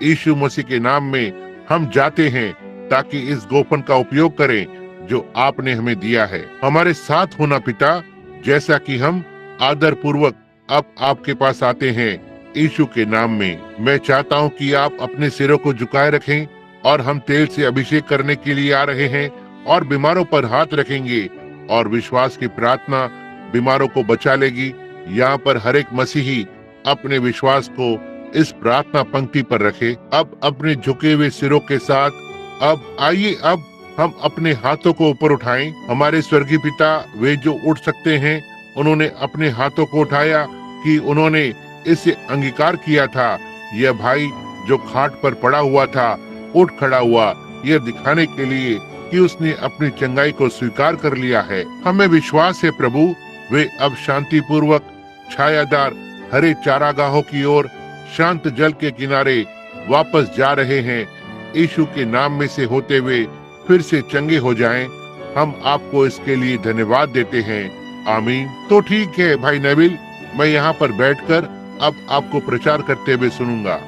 यीशु मसीह के नाम में हम जाते हैं ताकि इस गोपन का उपयोग करें जो आपने हमें दिया है। हमारे साथ होना पिता, जैसा कि हम आदर पूर्वक अब आपके पास आते हैं। यीशु के नाम में मैं चाहता हूँ कि आप अपने सिरों को झुकाए रखें और हम तेल से अभिषेक करने के लिए आ रहे हैं और बीमारों पर हाथ रखेंगे और विश्वास की प्रार्थना बीमारों को बचा लेगी। यहाँ पर हर एक मसीही अपने विश्वास को इस प्रार्थना पंक्ति पर रखे। अब अपने झुके हुए सिरों के साथ अब आइए अब हम अपने हाथों को ऊपर उठाएं। हमारे स्वर्गीय पिता वे जो उठ सकते हैं, उन्होंने अपने हाथों को उठाया कि उन्होंने इसे अंगीकार किया था। यह भाई जो खाट पर पड़ा हुआ था उठ खड़ा हुआ, यह दिखाने के लिए कि उसने अपनी चंगाई को स्वीकार कर लिया है। हमें विश्वास है प्रभु, वे अब शांति पूर्वक छायादार हरे चारागाहों की ओर शांत जल के किनारे वापस जा रहे हैं। यीशु के नाम में से होते हुए फिर से चंगे हो जाएं। हम आपको इसके लिए धन्यवाद देते हैं। आमीन। तो ठीक है भाई नबील, मैं यहाँ पर बैठकर अब आपको प्रचार करते हुए सुनूंगा।